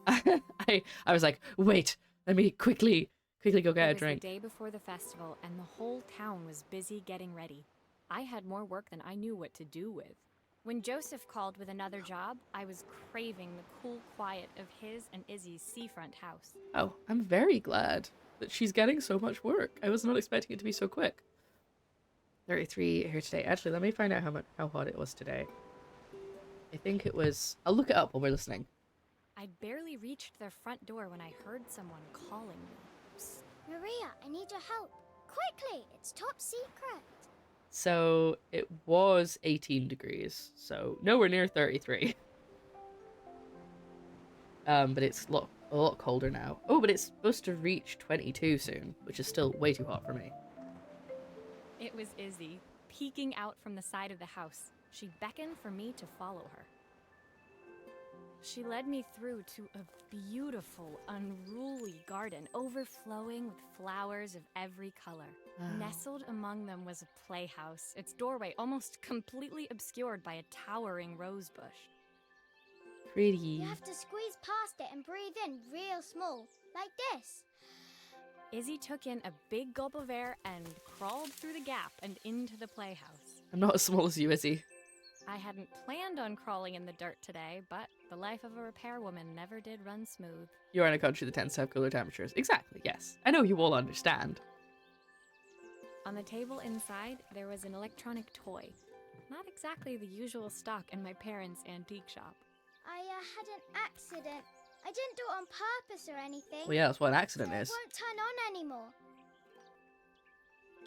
S1: I was like, wait, let me quickly go get a drink.
S2: It was the day before the festival, and the whole town was busy getting ready. I had more work than I knew what to do with. When Joseph called with another job, I was craving the cool quiet of his and Izzy's seafront house.
S1: Oh, I'm very glad that she's getting so much work. I was not expecting it to be so quick. 33 here today. Actually, let me find out how hot it was today. I think it was... I'll look it up while we're listening.
S2: I'd barely reached their front door when I heard someone calling me.
S3: Psst, Maria, I need your help. Quickly, it's top secret.
S1: So it was 18 degrees, so nowhere near 33. But it's a lot colder now. Oh, but it's supposed to reach 22 soon, which is still way too hot for me.
S2: It was Izzy, peeking out from the side of the house. She beckoned for me to follow her. She led me through to a beautiful, unruly garden overflowing with flowers of every color.
S1: Wow.
S2: Nestled among them was a playhouse, its doorway almost completely obscured by a towering rose bush.
S1: Pretty.
S3: You have to squeeze past it and breathe in real small, like this.
S2: Izzy took in a big gulp of air and crawled through the gap and into the playhouse.
S1: I'm not as small as you, Izzy.
S2: I hadn't planned on crawling in the dirt today, but the life of a repairwoman never did run smooth.
S1: You're in a country that tends to have cooler temperatures. Exactly, yes. I know you all understand.
S2: On the table inside, there was an electronic toy. Not exactly the usual stock in my parents' antique shop.
S3: I had an accident. I didn't do it on purpose or anything.
S1: Well, yeah, that's what an accident
S3: so
S1: is.
S3: It won't turn on anymore.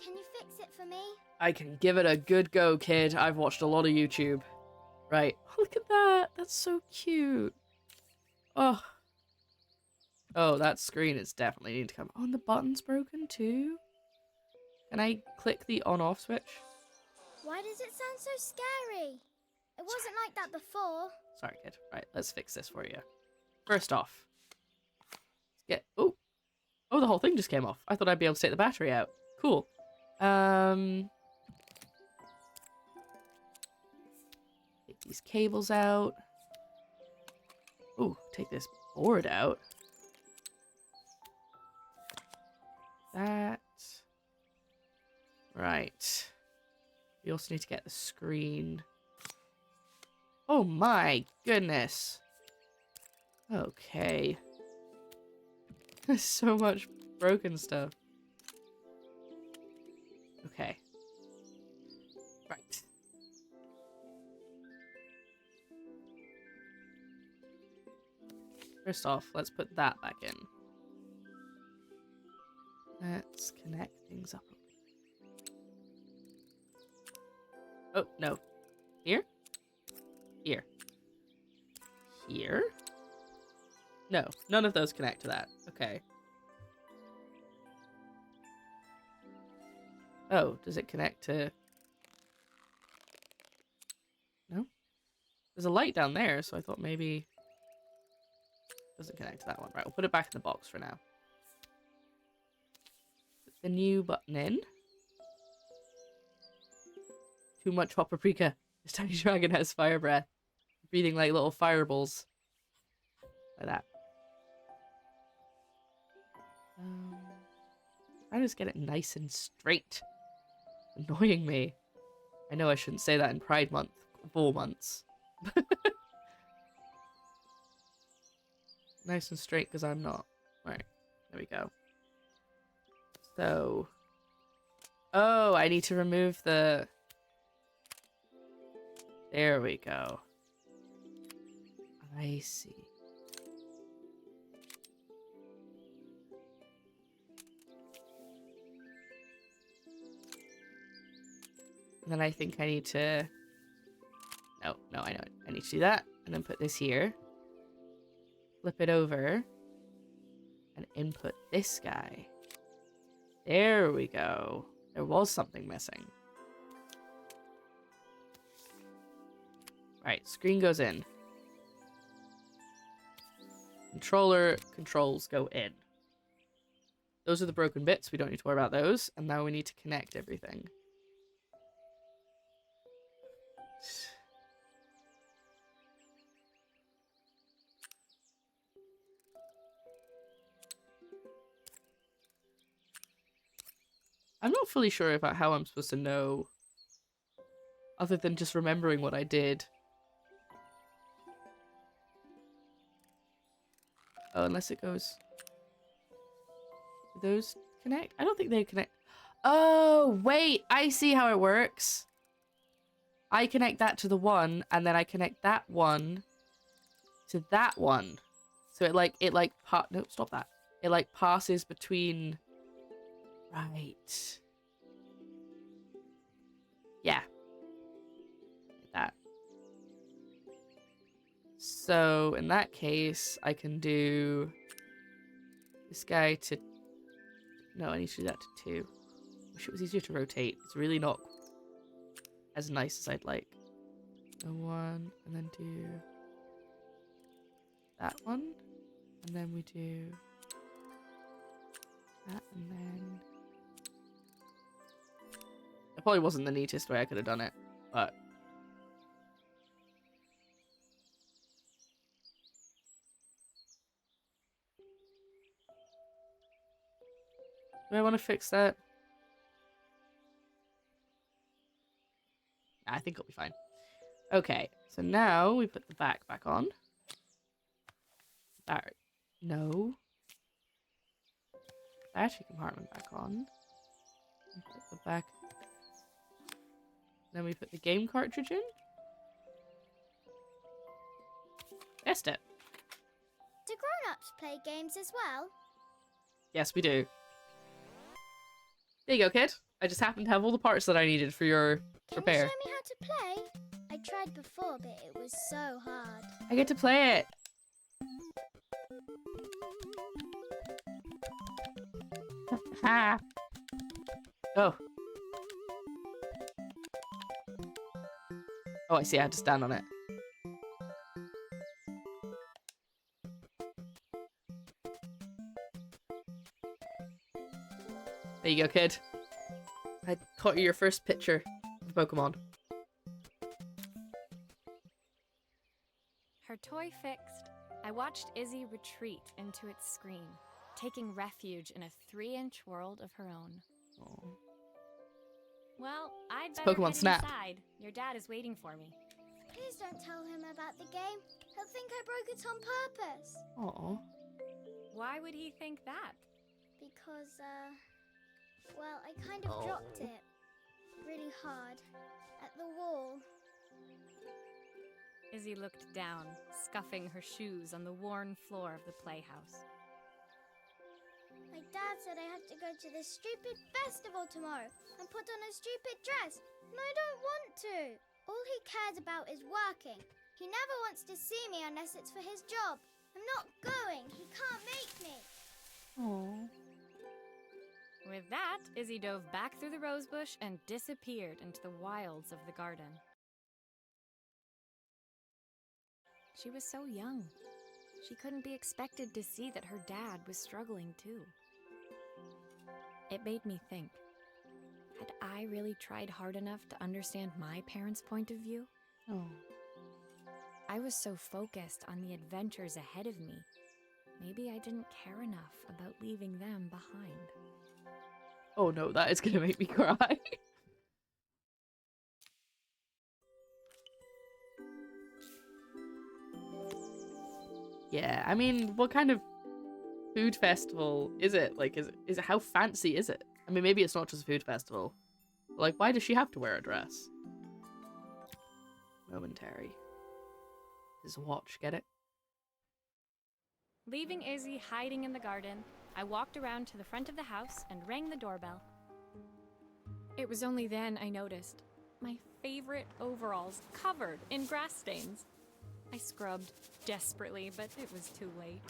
S3: Can you fix it for me?
S1: I can give it a good go, kid. I've watched a lot of YouTube. Right. Oh, look at that. That's so cute. Oh. Oh, that screen is definitely need to come. Oh, and the button's broken too? Can I click the on-off switch?
S3: Why does it sound so scary? It wasn't like that before.
S1: Sorry, kid. Right, let's fix this for you. First off, let's get... Oh, the whole thing just came off. I thought I'd be able to take the battery out. Cool. Take these cables out. Oh, take this board out. That. Right. We also need to get the screen. Oh my goodness. Okay. There's so much broken stuff. Okay. Right. First off, let's put that back in. Let's connect things up. Oh, no. Here? Here. Here? No, none of those connect to that. Okay. Oh, does it connect to... No? There's a light down there, so I thought maybe... Doesn't connect to that one. Right, we'll put it back in the box for now. Put the new button in. Too much hot paprika. This tiny dragon has fire breath. Breathing like little fireballs. Like that. I just get it nice and straight. Annoying me. I know I shouldn't say that in Pride Month. 4 months. Nice and straight because I'm not. Right. There we go. So. Oh, I need to remove the... There we go. I see. And then I think I need to... No, I know it. I need to do that. And then put this here. Flip it over. And input this guy. There we go. There was something missing. Right, screen goes in. Controller controls go in. Those are the broken bits. We don't need to worry about those. And now we need to connect everything. I'm not fully sure about how I'm supposed to know, other than just remembering what I did. Oh, unless it goes... Do those connect? I don't think they connect. Oh, wait! I see how it works. I connect that to the one, and then I connect that one to that one. So no, stop that. It like passes between... Right. Yeah. Like that. So in that case, I can do this guy to... No, I need to do that to 2. Wish it was easier to rotate. It's really not as nice as I'd like. So 1, and then do that one. And then we do that, and then... It probably wasn't the neatest way I could have done it, but... Do I want to fix that? I think it'll be fine. Okay, so now we put the back on. No. Battery compartment back on. Put the back... Then we put the game cartridge in. Test it.
S3: Do grown-ups play games as well?
S1: Yes, we do. There you go, kid. I just happened to have all the parts that I needed for your repair.
S3: Can you show me how to play? I tried before, but it was so hard.
S1: I get to play it. Ha! Oh. Oh, I see. I had to stand on it. There you go, kid. I caught you your first picture of Pokemon.
S2: Her toy fixed, I watched Izzy retreat into its screen, taking refuge in a 3-inch world of her own.
S1: Aww.
S2: Well, I'd better
S1: Pokemon
S2: head
S1: Snap.
S2: inside. Your dad is waiting for me.
S3: Please don't tell him about the game. He'll think I broke it on purpose.
S1: Aww.
S2: Why would he think that?
S3: Because, well, I kind of dropped it really hard at the wall.
S2: Izzy looked down, scuffing her shoes on the worn floor of the playhouse.
S3: My dad said I had to go to this stupid festival tomorrow and put on a stupid dress, and I don't want to. All he cares about is working. He never wants to see me unless it's for his job. I'm not going. He can't make me.
S1: Aww.
S2: With that, Izzy dove back through the rosebush and disappeared into the wilds of the garden. She was so young. she couldn't be expected to see that her dad was struggling too. It made me think, had I really tried hard enough to understand my parents' point of view?
S1: Oh.
S2: I was so focused on the adventures ahead of me. Maybe I didn't care enough about leaving them behind.
S1: Oh no, that is gonna make me cry. Yeah, I mean, what kind of food festival is it? Like, is it how fancy is it? I mean, maybe it's not just a food festival. But, like, why does she have to wear a dress? Momentary. His watch, get it?
S2: Leaving Izzy hiding in the garden, I walked around to the front of the house and rang the doorbell. It was only then I noticed my favorite overalls covered in grass stains. I scrubbed desperately, but it was too late.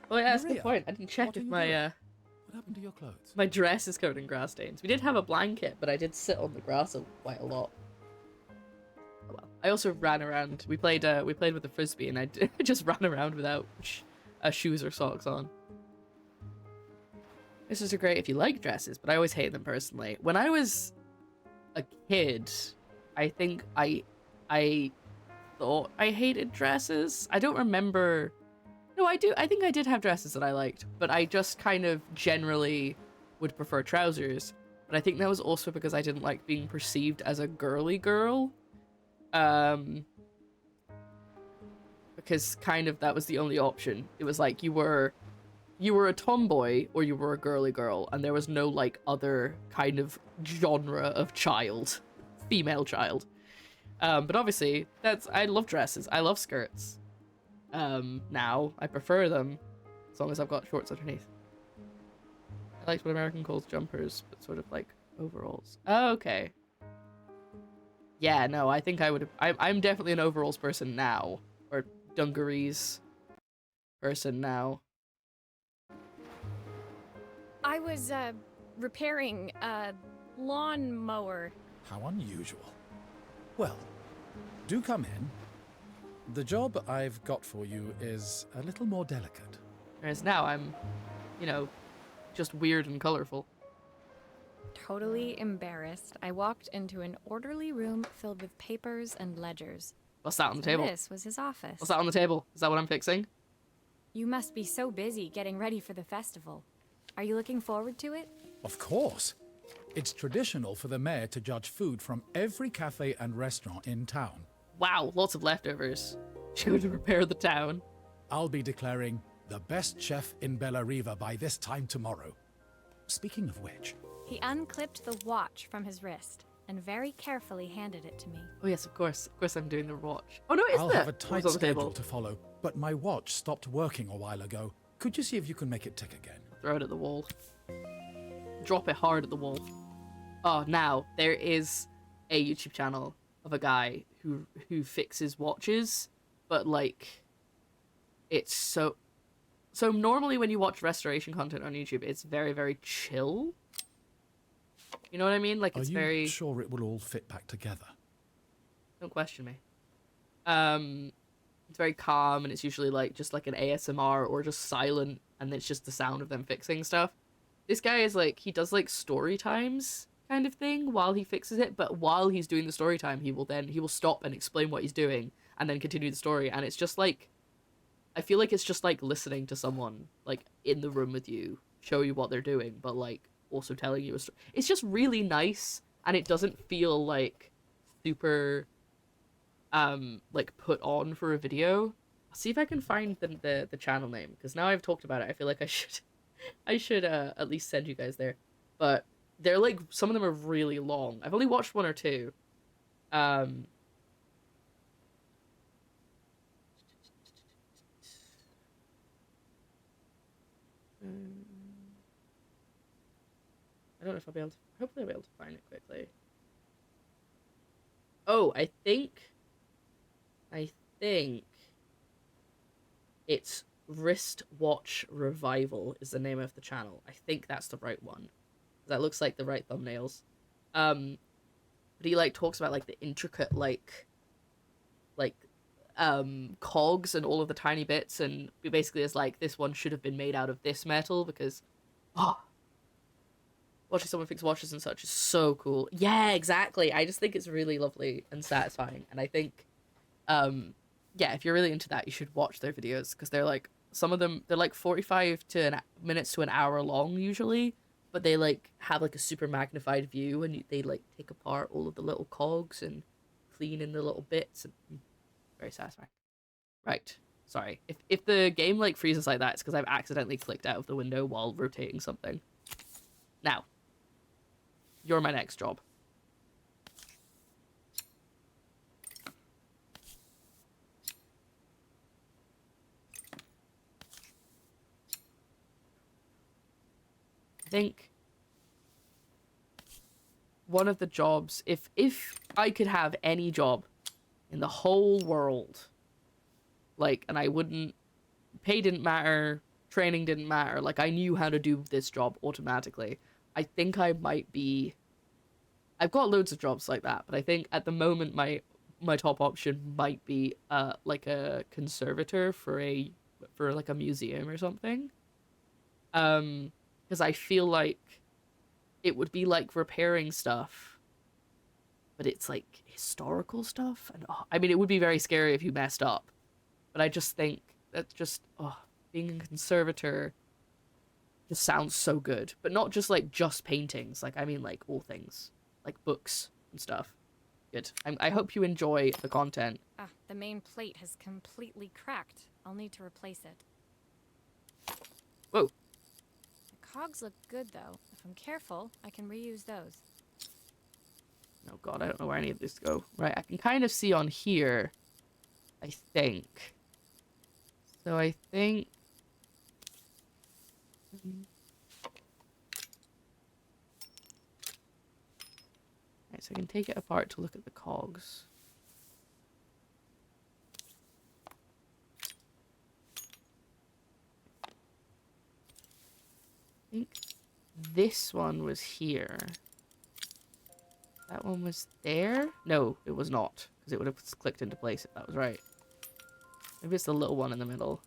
S1: Oh yeah, that's a good
S5: Maria,
S1: point. I didn't check
S5: what are
S1: if
S5: you
S1: my
S5: doing? What happened to your clothes?
S1: my dress is covered in grass stains. We did have a blanket, but I did sit on the grass quite a lot. Oh well. I also ran around. We played with the frisbee, and I just ran around without shoes or socks on. This is great if you like dresses, but I always hate them personally. When I was a kid, I think I thought I hated dresses. I don't remember. No, I do. I think I did have dresses that I liked, but I just kind of generally would prefer trousers. But I think that was also because I didn't like being perceived as a girly girl. Because kind of that was the only option. It was like you were a tomboy or you were a girly girl, and there was no like other kind of genre of child, female child. But obviously I love dresses. I love skirts. Now I prefer them as long as I've got shorts underneath. I liked what American calls jumpers, but sort of like overalls. Oh, okay. Yeah, no, I think I would. I'm definitely an overalls person now, or dungarees person now.
S2: I was, repairing a lawnmower.
S5: How unusual. Well, do come in. The job I've got for you is a little more delicate.
S1: Whereas now I'm, just weird and colorful.
S2: Totally embarrassed, I walked into an orderly room filled with papers and ledgers.
S1: What's that on the
S2: So
S1: table?
S2: This was his office.
S1: What's that on the table? Is that what I'm fixing?
S2: You must be so busy getting ready for the festival. Are you looking forward to it?
S5: Of course. It's traditional for the mayor to judge food from every cafe and restaurant in town.
S1: Wow, lots of leftovers. She's going to prepare the town.
S5: I'll be declaring the best chef in Bellariva by this time tomorrow. Speaking of which...
S2: He unclipped the watch from his wrist and very carefully handed it to me.
S1: Oh yes, of course. Of course I'm doing the watch. Oh no, it
S5: I'll
S1: isn't
S5: have a
S1: it?
S5: tight
S1: It's on the
S5: schedule
S1: table.
S5: to follow, but my watch stopped working a while ago. Could you see if you can make it tick again?
S1: Throw it at the wall. Drop it hard at the wall. Oh, now there is a YouTube channel of a guy who fixes watches, but like it's so normally when you watch restoration content on YouTube, it's very, very chill. You know what I mean? Like it's
S5: Are you sure it will all fit back together?
S1: Don't question me. It's very calm, and it's usually like just like an ASMR or just silent, and it's just the sound of them fixing stuff. This guy is like, he does like story times kind of thing while he fixes it, but while he's doing the story time, he will stop and explain what he's doing and then continue the story, and it's just like, I feel like it's just like listening to someone like in the room with you, show you what they're doing, but like also telling you a story. It's just really nice, and it doesn't feel like super like put on for a video. I'll see if I can find the channel name, because now I've talked about it, I feel like I should at least send you guys there. But they're like, some of them are really long. I've only watched one or two. I don't know if I'll be able to, hopefully I'll be able to find it quickly. Oh, I think it's Wristwatch Revival is the name of the channel. I think that's the right one. That looks like the right thumbnails. But he like talks about like the intricate like cogs and all of the tiny bits, and it basically is like, this one should have been made out of this metal because, oh, watching someone fix watches and such is so cool. Yeah, exactly. I just think it's really lovely and satisfying, and I think, yeah, if you're really into that, you should watch their videos, because they're like, some of them, they're like 45 minutes to an hour long usually, but they like have like a super magnified view, and they like take apart all of the little cogs and clean in the little bits, and very satisfying. Right. Sorry. If the game like freezes like that, it's because I've accidentally clicked out of the window while rotating something. Now, you're my next job. I think one of the jobs, if I could have any job in the whole world, like, and I wouldn't, pay didn't matter, training didn't matter, like, I knew how to do this job automatically, I think I might be, I've got loads of jobs like that, but I think at the moment my top option might be like a conservator for like a museum or something. Because I feel like it would be like repairing stuff, but it's like historical stuff, and I mean, it would be very scary if you messed up, but I just think that just being a conservator just sounds so good. But not just like just paintings, like I mean like all things, like books and stuff. Good. I hope you enjoy the content.
S2: Ah, the main plate has completely cracked. I'll need to replace it.
S1: Whoa.
S2: The cogs look good though. If I'm careful, I can reuse those.
S1: Oh god, I don't know where any of this go. Right, I can kind of see on here, I think. So I think... Right, so I can take it apart to look at the cogs. I think this one was here. That one was there? No, it was not, because it would have clicked into place if that was right. Maybe it's the little one in the middle.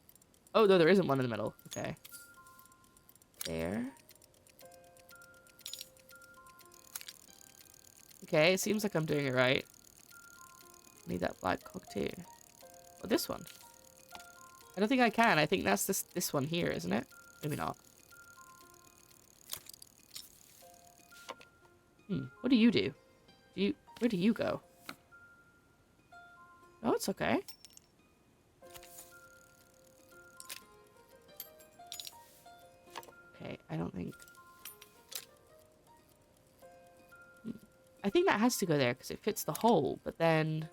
S1: Oh, no, there isn't one in the middle. Okay. There. Okay, it seems like I'm doing it right. I need that black cog too. Oh, this one. I don't think I can. I think that's this one here, isn't it? Maybe not. What do you do? Where do you go? Oh, it's okay. Okay, I don't think... I think that has to go there because it fits the hole, but then...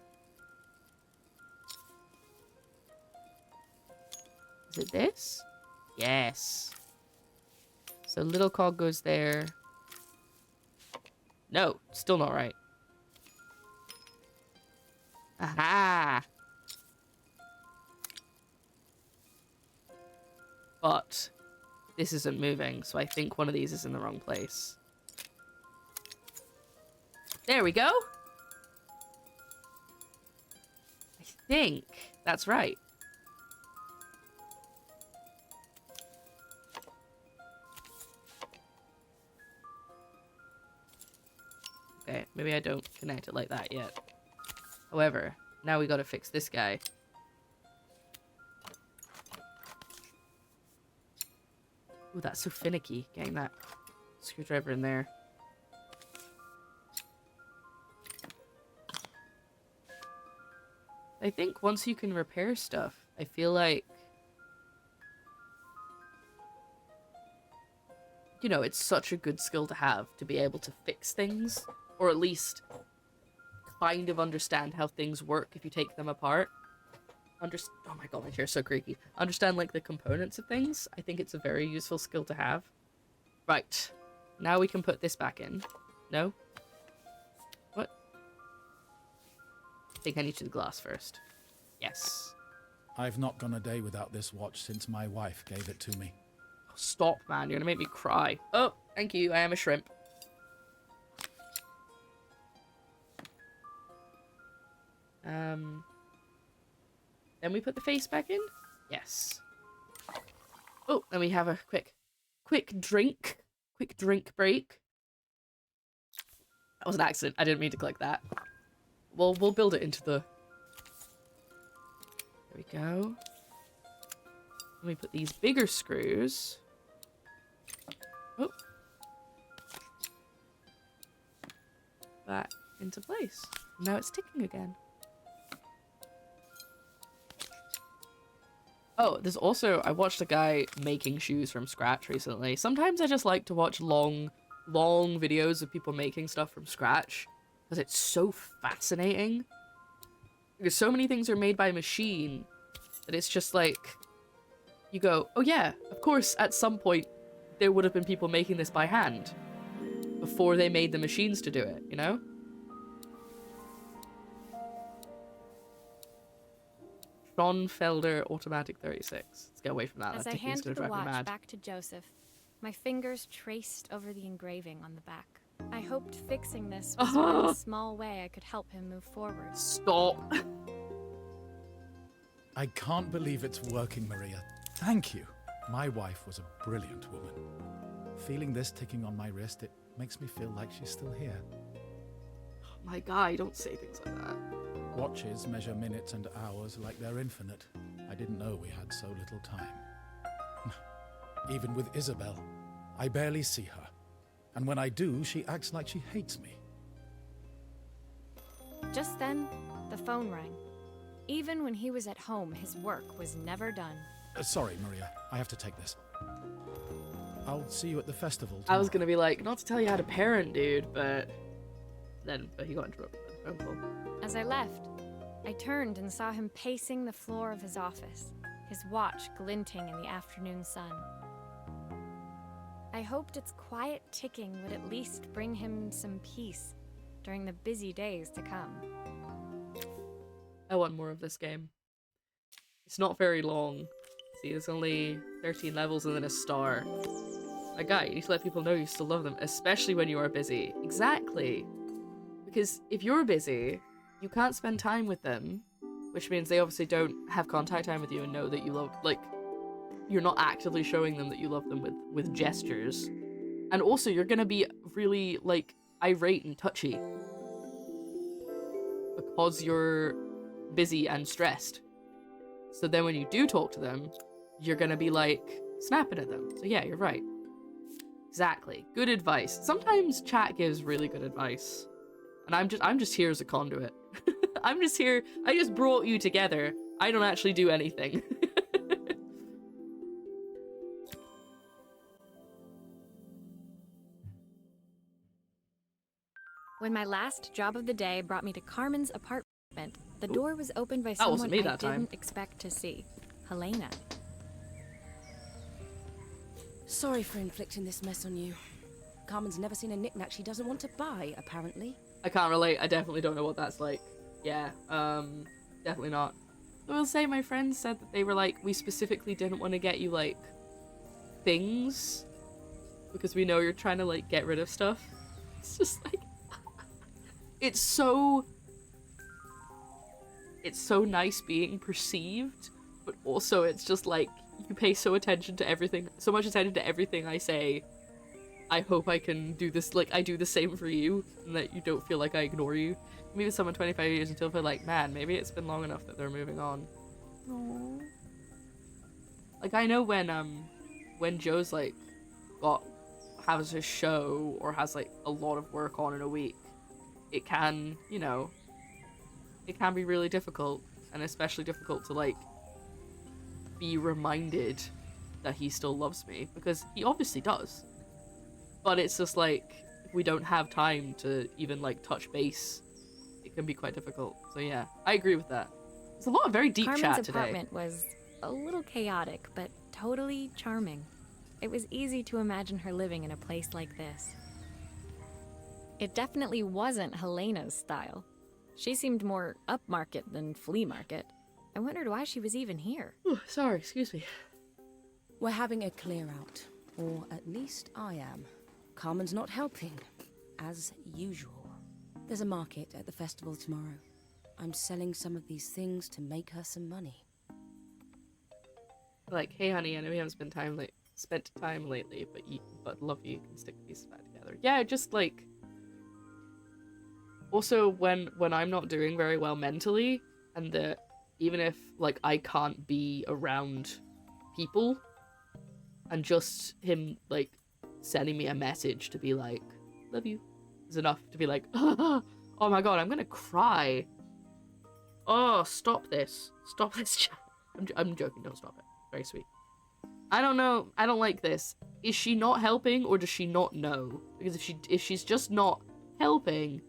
S1: Is it this? Yes. So little cog goes there. No, still not right. Aha! But this isn't moving, so I think one of these is in the wrong place. There we go! I think that's right. Okay, maybe I don't connect it like that yet. However, now we gotta fix this guy. Ooh, that's so finicky, getting that screwdriver in there. I think once you can repair stuff, I feel like... You know, it's such a good skill to have, to be able to fix things. Or at least kind of understand how things work if you take them apart. Oh my god, my chair's so creaky. Understand, like, the components of things. I think it's a very useful skill to have. Right. Now we can put this back in. No? What? I think I need to do the glass first. Yes.
S5: I've not gone a day without this watch since my wife gave it to me.
S1: Stop, man. You're gonna make me cry. Oh, thank you. I am a shrimp. Then we put the face back in? Yes. Oh, then we have a quick drink break. That was an accident. I didn't mean to click that. We'll build it into the... There we go. Let me put these bigger screws. Oh. Back into place. Now it's ticking again. Oh, there's also... I watched a guy making shoes from scratch recently. Sometimes I just like to watch long videos of people making stuff from scratch. Because it's so fascinating. Because so many things are made by machine that it's just like... You go, oh yeah, of course, at some point, there would have been people making this by hand. Before they made the machines to do it, you know? Felder Automatic 36. Let's get away from that.
S2: As I handed the watch back to Joseph, my fingers traced over the engraving on the back. I hoped fixing this was one small way I could help him move forward.
S1: Stop.
S5: I can't believe it's working, Maria. Thank you. My wife was a brilliant woman. Feeling this ticking on my wrist, it makes me feel like she's still here.
S1: Oh my guy, don't say things like that.
S5: Watches measure minutes and hours like they're infinite. I didn't know we had so little time. Even with Isabel, I barely see her. And when I do, she acts like she hates me.
S2: Just then, the phone rang. Even when he was at home, his work was never done.
S5: Sorry, Maria. I have to take this. I'll see you at the festival tomorrow.
S1: I was gonna be like, not to tell you how to parent, dude, but he got interrupted by the phone call.
S2: As I left, I turned and saw him pacing the floor of his office, his watch glinting in the afternoon sun. I hoped its quiet ticking would at least bring him some peace during the busy days to come.
S1: I want more of this game. It's not very long. See, there's only 13 levels and then a star. Like, guy, you need to let people know you still love them, especially when you are busy. Exactly. Because if you're busy, you can't spend time with them, which means they obviously don't have contact time with you and know that you love, like, you're not actively showing them that you love them with gestures. And also, you're gonna be really, like, irate and touchy. Because you're busy and stressed. So then when you do talk to them, you're gonna be, like, snapping at them. So yeah, you're right. Exactly. Good advice. Sometimes chat gives really good advice. And I'm just here as a conduit. I'm just here. I just brought you together. I don't actually do anything.
S2: When my last job of the day brought me to Carmen's apartment, the door was opened by someone I didn't expect to see. Helena.
S7: Sorry for inflicting this mess on you. Carmen's never seen a knick-knack she doesn't want to buy, apparently.
S1: I can't relate. I definitely don't know what that's like. Yeah, definitely not. I will say my friends said that they were like, we specifically didn't want to get you, like, things. Because we know you're trying to, like, get rid of stuff. It's just like... It's so nice being perceived, but also it's just like, you pay so much attention to everything I say. I hope I can do this, like, I do the same for you, and that you don't feel like I ignore you. Maybe with someone 25 years until I feel like, man, maybe it's been long enough that they're moving on. Aww. Like, I know when Joe's, like, has a show, or has, like, a lot of work on in a week, it can, you know, it can be really difficult, and especially difficult to, like, be reminded that he still loves me, because he obviously does. But it's just like, if we don't have time to even, like, touch base, it can be quite difficult. So yeah, I agree with that. There's a lot of very deep
S2: Carmen's
S1: chat today.
S2: apartment was a little chaotic, but totally charming. It was easy to imagine her living in a place like this. It definitely wasn't Helena's style. She seemed more upmarket than flea market. I wondered why she was even here.
S1: Ooh, sorry, excuse me.
S7: We're having a clear out, or at least I am. Carmen's not helping, as usual. There's a market at the festival tomorrow. I'm selling some of these things to make her some money.
S1: Like, hey honey, I know we haven't spent time lately, but love you, can stick the pieces back together. Yeah, just like, also when I'm not doing very well mentally, and that even if like I can't be around people, and just him like sending me a message to be like, love you, is enough to be like, oh my god, I'm gonna cry. Oh, stop this chat. I'm joking, don't stop it. Very sweet. I don't know, I don't like this. Is she not helping, or does she not know? Because if she's just not helping,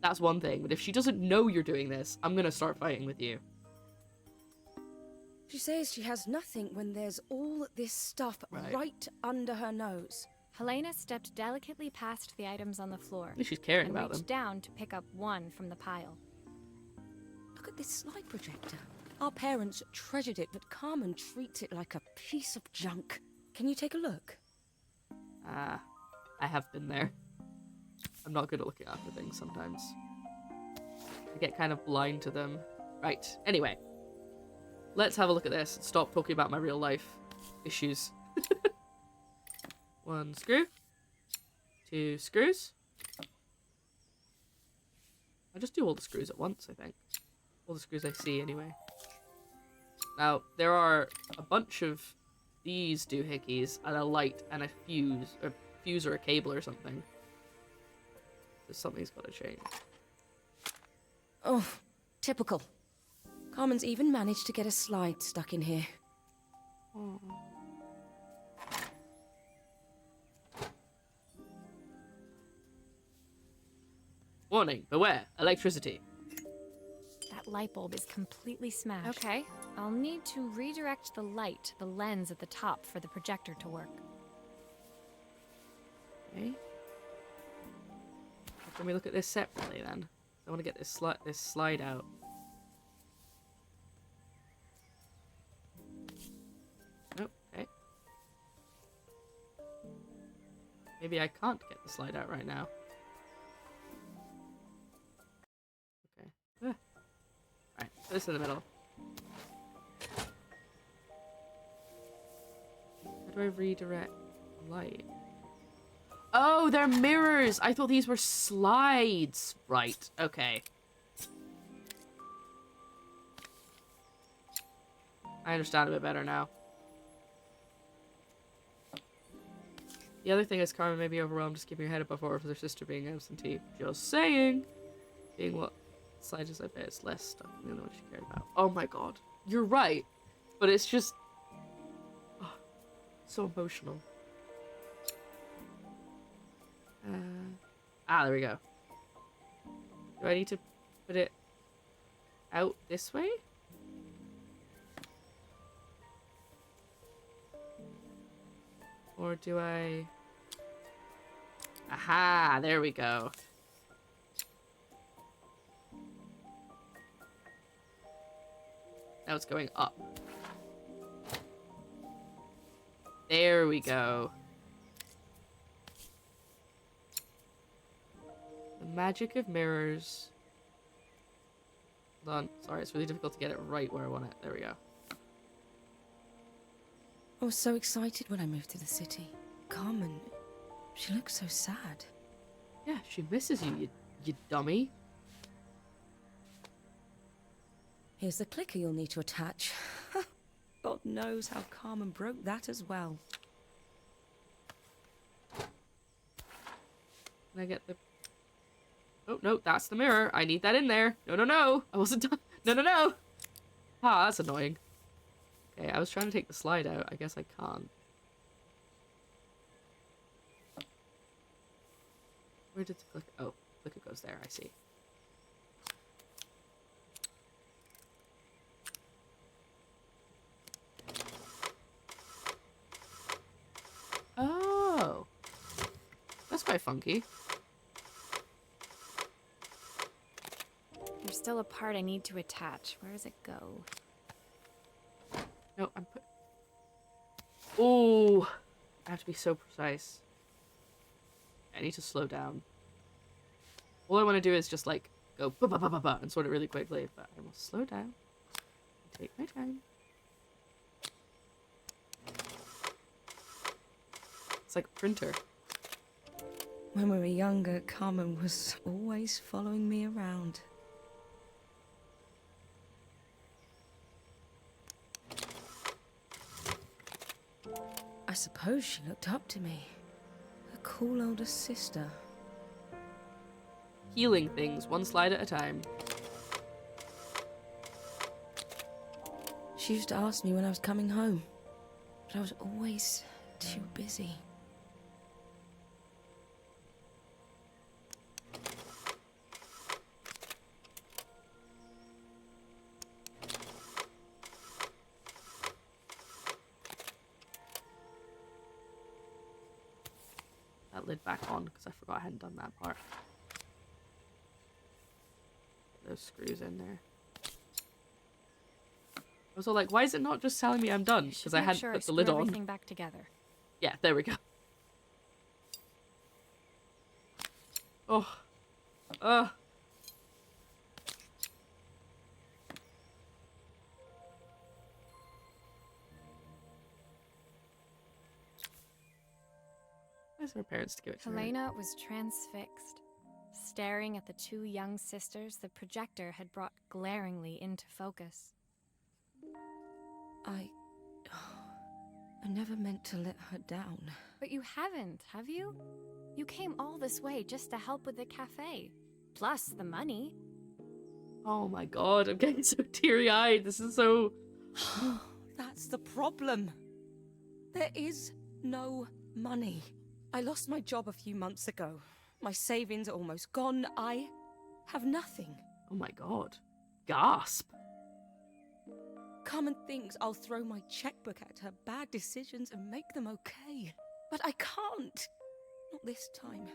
S1: that's one thing, but if she doesn't know you're doing this, I'm gonna start fighting with you.
S7: She says she has nothing when there's all this stuff right under her nose.
S2: Helena stepped delicately past the items on the floor.
S1: At least she's caring
S2: and
S1: about
S2: reached
S1: them.
S2: down to pick up one from the pile.
S7: Look at this slide projector. Our parents treasured it, but Carmen treats it like a piece of junk. Can you take a look?
S1: I have been there. I'm not good at looking after things sometimes. I get kind of blind to them. Right, anyway. Let's have a look at this and stop talking about my real life issues. 1 screw. 2 screws. I'll just do all the screws at once, I think. All the screws I see, anyway. Now, there are a bunch of these doohickeys and a light and a fuse or a cable or something. So something's got to change.
S7: Oh, typical. Carmen's even managed to get a slide stuck in here.
S1: Oh. Warning, beware, electricity.
S2: That light bulb is completely smashed. Okay, I'll need to redirect the light to the lens at the top for the projector to work.
S1: Okay. Can we look at this separately then? I want to get this slide out. Oh, okay. Maybe I can't get the slide out right now. Okay. Right, put this in the middle. How do I redirect light? Oh, they're mirrors! I thought these were slides. Right, okay. I understand a bit better now. The other thing is Carmen may be overwhelmed just keeping her head above water with her sister being absentee. Just saying! Being what slide is, I bet it's less stuff than what she cared about. Oh my god. You're right! But it's just... oh, so emotional. There we go. Do I need to put it out this way? Or do I... aha, there we go. Now it's going up. There we go. The magic of mirrors. Hold on. Sorry, it's really difficult to get it right where I want it. There we go.
S7: I was so excited when I moved to the city. Carmen, she looks so sad.
S1: Yeah, she misses you, you dummy.
S7: Here's the clicker you'll need to attach. God knows how Carmen broke that as well.
S1: Can I get the... oh, no, that's the mirror. I need that in there. No, no, no. I wasn't done. No, no, no. Ah, that's annoying. Okay, I was trying to take the slide out. I guess I can't. Where did the clicker... oh, clicker goes there. I see. Oh. That's quite funky.
S2: There's still a part I need to attach. Where does it go?
S1: No, I'm put... ooh. I have to be so precise. I need to slow down. All I want to do is just like go ba ba ba ba ba and sort it really quickly, but I will slow down and take my time. It's like a printer.
S7: When we were younger, Carmen was always following me around. I suppose she looked up to me. A cool older sister.
S1: Healing things, one slide at a time.
S7: She used to ask me when I was coming home, but I was always too busy.
S1: That lid back on because I forgot I hadn't done that part. Get those screws in there. I was all like, why is it not just telling me I'm done? Because I hadn't put the lid on.
S2: Everything back together.
S1: Yeah, there we go. Oh. Where's her parents to give it to her?
S2: Helena was transfixed, staring at the two young sisters the projector had brought glaringly into focus.
S7: I never meant to let her down.
S2: But you haven't, have you? You came all this way just to help with the cafe. Plus the money.
S1: Oh my god, I'm getting so teary-eyed. This is so...
S7: That's the problem. There is no money. I lost my job a few months ago. My savings are almost gone. I have nothing.
S1: Oh my god. Gasp.
S7: Carmen thinks I'll throw my checkbook at her bad decisions and make them okay. But I can't. Not this time.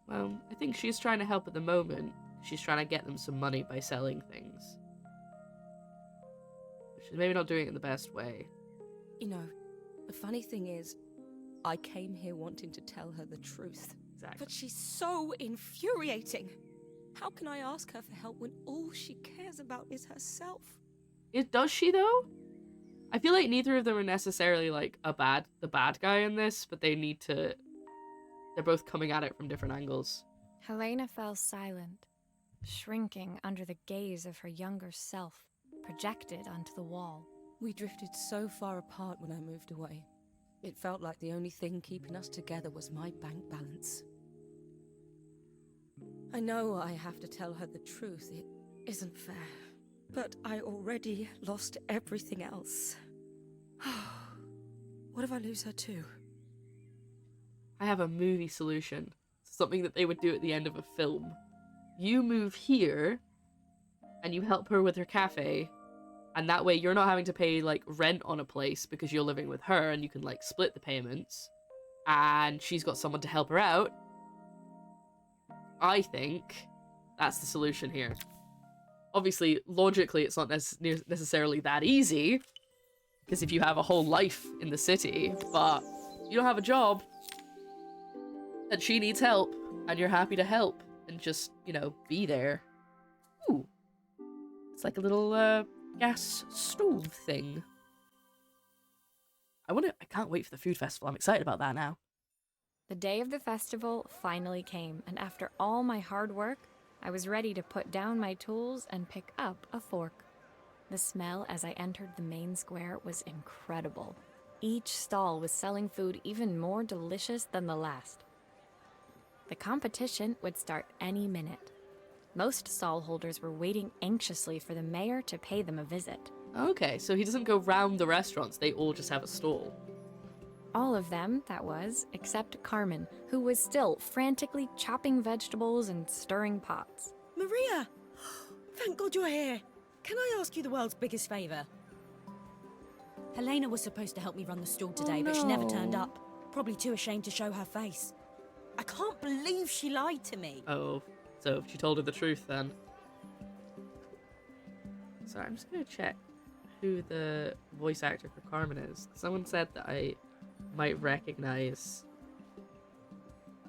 S1: Well, I think she's trying to help at the moment. She's trying to get them some money by selling things. But she's maybe not doing it in the best way.
S7: You know, the funny thing is, I came here wanting to tell her the truth.
S1: Exactly.
S7: But she's so infuriating. How can I ask her for help when all she cares about is herself?
S1: Does she, though? I feel like neither of them are necessarily, like, the bad guy in this, but they need to... They're both coming at it from different angles.
S2: Helena fell silent, shrinking under the gaze of her younger self, projected onto the wall.
S7: We drifted so far apart when I moved away. It felt like the only thing keeping us together was my bank balance. I know I have to tell her the truth. It isn't fair. But I already lost everything else. What if I lose her too?
S1: I have a movie solution. Something that they would do at the end of a film. You move here, and you help her with her cafe, and that way you're not having to pay, like, rent on a place because you're living with her, and you can, like, split the payments, and she's got someone to help her out. I think that's the solution here. Obviously, logically, it's not necessarily that easy, because if you have a whole life in the city, but you don't have a job, and she needs help, and you're happy to help, and just, you know, be there. Ooh. It's like a little, gas stove thing. I can't wait for the food festival. I'm excited about that now.
S2: The day of the festival finally came, and after all my hard work, I was ready to put down my tools and pick up a fork. The smell as I entered the main square was incredible. Each stall was selling food even more delicious than the last. The competition would start any minute. Most stall holders were waiting anxiously for the mayor to pay them a visit.
S1: Okay, so he doesn't go round the restaurants, they all just have a stall.
S2: All of them, that was, except Carmen, who was still frantically chopping vegetables and stirring pots.
S8: Maria! Thank God you're here. Can I ask you the world's biggest favour? Helena was supposed to help me run the stall today, but she never turned up. Probably too ashamed to show her face. I can't believe she lied to me.
S1: Oh, so she told her the truth then. So I'm just gonna check who the voice actor for Carmen is. Someone said that I might recognize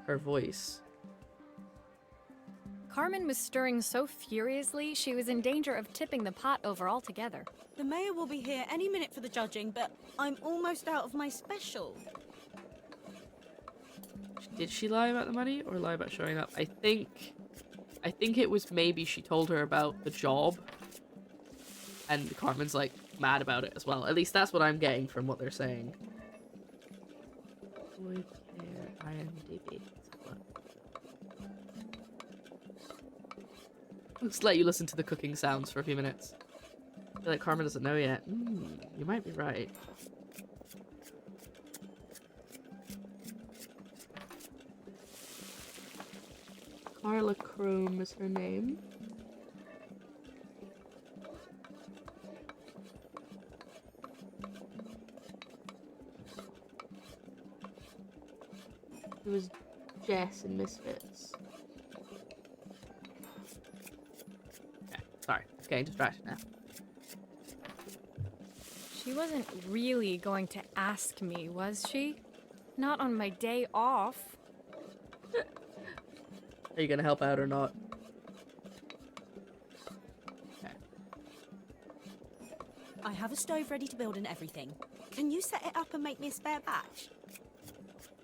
S1: her voice.
S2: Carmen was stirring so furiously, she was in danger of tipping the pot over altogether.
S8: The mayor will be here any minute for the judging, but I'm almost out of my special.
S1: Did she lie about the money or lie about showing up? I think it was maybe she told her about the job. And Carmen's like mad about it as well. At least that's what I'm getting from what they're saying. Void care, IMDb. Let's let you listen to the cooking sounds for a few minutes. I feel like Carmen doesn't know yet. You might be right. Carla Chrome is her name. It was Jess in Misfits. Okay, sorry. Getting distracted now.
S2: She wasn't really going to ask me, was she? Not on my day off.
S1: Are you gonna help out or not? Okay.
S8: I have a stove ready to build and everything. Can you set it up and make me a spare batch?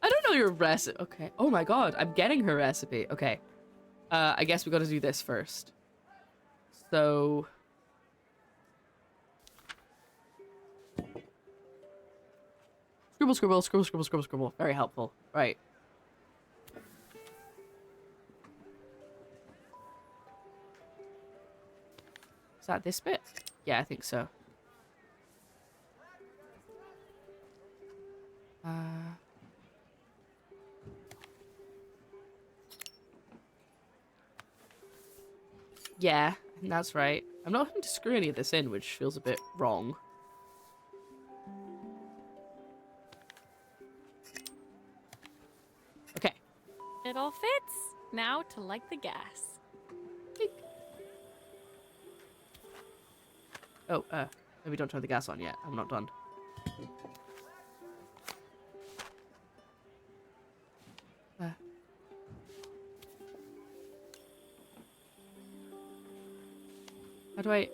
S1: I don't know your recipe. Okay. Oh my god, I'm getting her recipe. Okay. I guess we gotta do this first. So... Scribble, scribble, scribble, scribble, scribble, scribble. Very helpful. Right. Is that this bit? Yeah, I think so. Yeah, I think that's right. I'm not having to screw any of this in, which feels a bit wrong. Okay.
S2: It all fits. Now to light the gas.
S1: Click. Oh, maybe don't turn the gas on yet. I'm not done. How do I...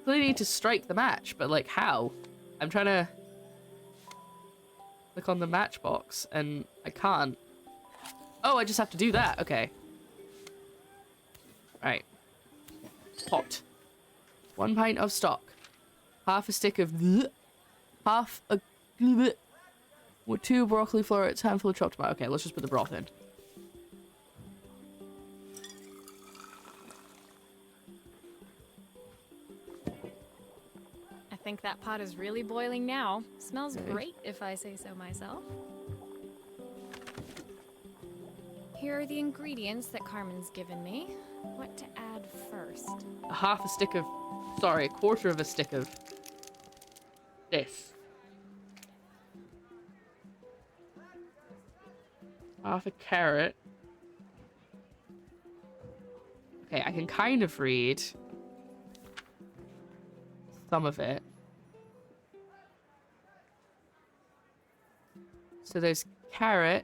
S1: really need to strike the match, but like how? I'm trying to click on the matchbox and I can't. Oh, I just have to do that. Okay. Right. Pot. 1 pint of stock. Half a stick of half a with 2 broccoli florets, handful of chopped tomato. Okay, let's just put the broth in.
S2: I think that pot is really boiling now. Smells
S1: Okay.
S2: great if I say so myself. Here are the ingredients that Carmen's given me. What to add first?
S1: A quarter of a stick of this. Half a carrot. Okay, I can kind of read some of it. So there's carrot,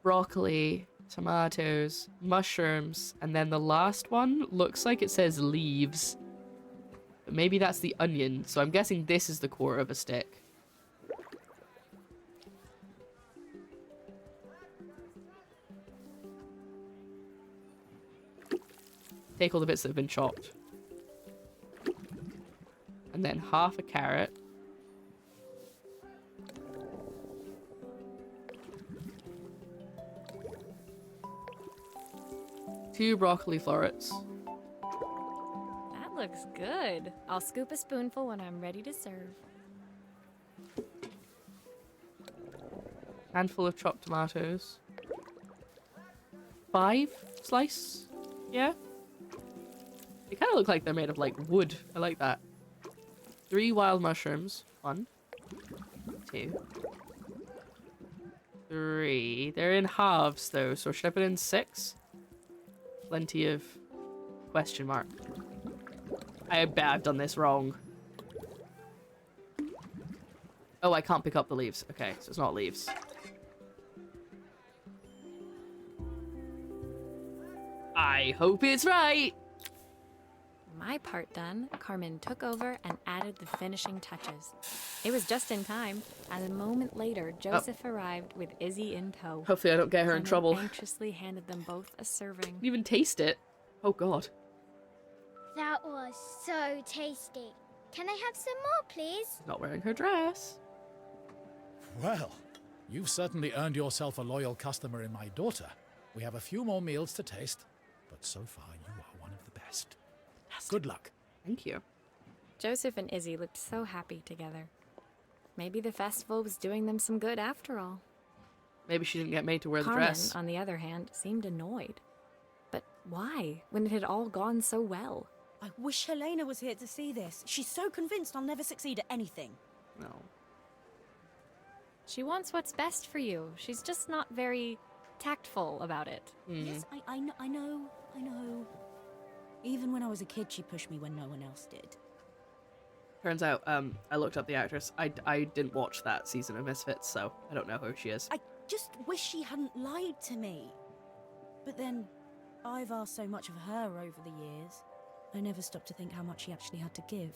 S1: broccoli, tomatoes, mushrooms, and then the last one looks like it says leaves. But maybe that's the onion, so I'm guessing this is the core of a stick. Take all the bits that have been chopped. And then half a carrot. Two broccoli florets.
S2: That looks good. I'll scoop a spoonful when I'm ready to serve.
S1: Handful of chopped tomatoes. 5 slice? Yeah? They kind of look like they're made of like wood. I like that. 3 wild mushrooms. 1, 2, 3. They're in halves though, so should I put in 6? Plenty of question mark. I bet I've done this wrong. Oh, I can't pick up the leaves. Okay, so it's not leaves. I hope it's right.
S2: My part done, Carmen took over and added the finishing touches. It was just in time, as a moment later, Joseph arrived with Izzy in tow.
S1: Hopefully I don't get her in
S2: Carmen
S1: trouble.
S2: anxiously handed them both a serving.
S1: Didn't even taste it. Oh god.
S3: That was so tasty. Can I have some more, please?
S1: Not wearing her dress.
S5: Well, you've certainly earned yourself a loyal customer in my daughter. We have a few more meals to taste, but so far you are one of the best. Good luck.
S1: Thank you.
S2: Joseph and Izzy looked so happy together. Maybe the festival was doing them some good after all.
S1: Maybe she didn't get made to wear the
S2: Carmen,
S1: dress.
S2: on the other hand, seemed annoyed. But why, when it had all gone so well?
S8: I wish Helena was here to see this. She's so convinced I'll never succeed at anything.
S1: No.
S2: She wants what's best for you. She's just not very tactful about it.
S8: Yes, I know. Even when I was a kid, she pushed me when no one else did.
S1: Turns out, I looked up the actress. I didn't watch that season of Misfits, so I don't know who she is.
S8: I just wish she hadn't lied to me. But then, I've asked so much of her over the years. I never stopped to think how much she actually had to give.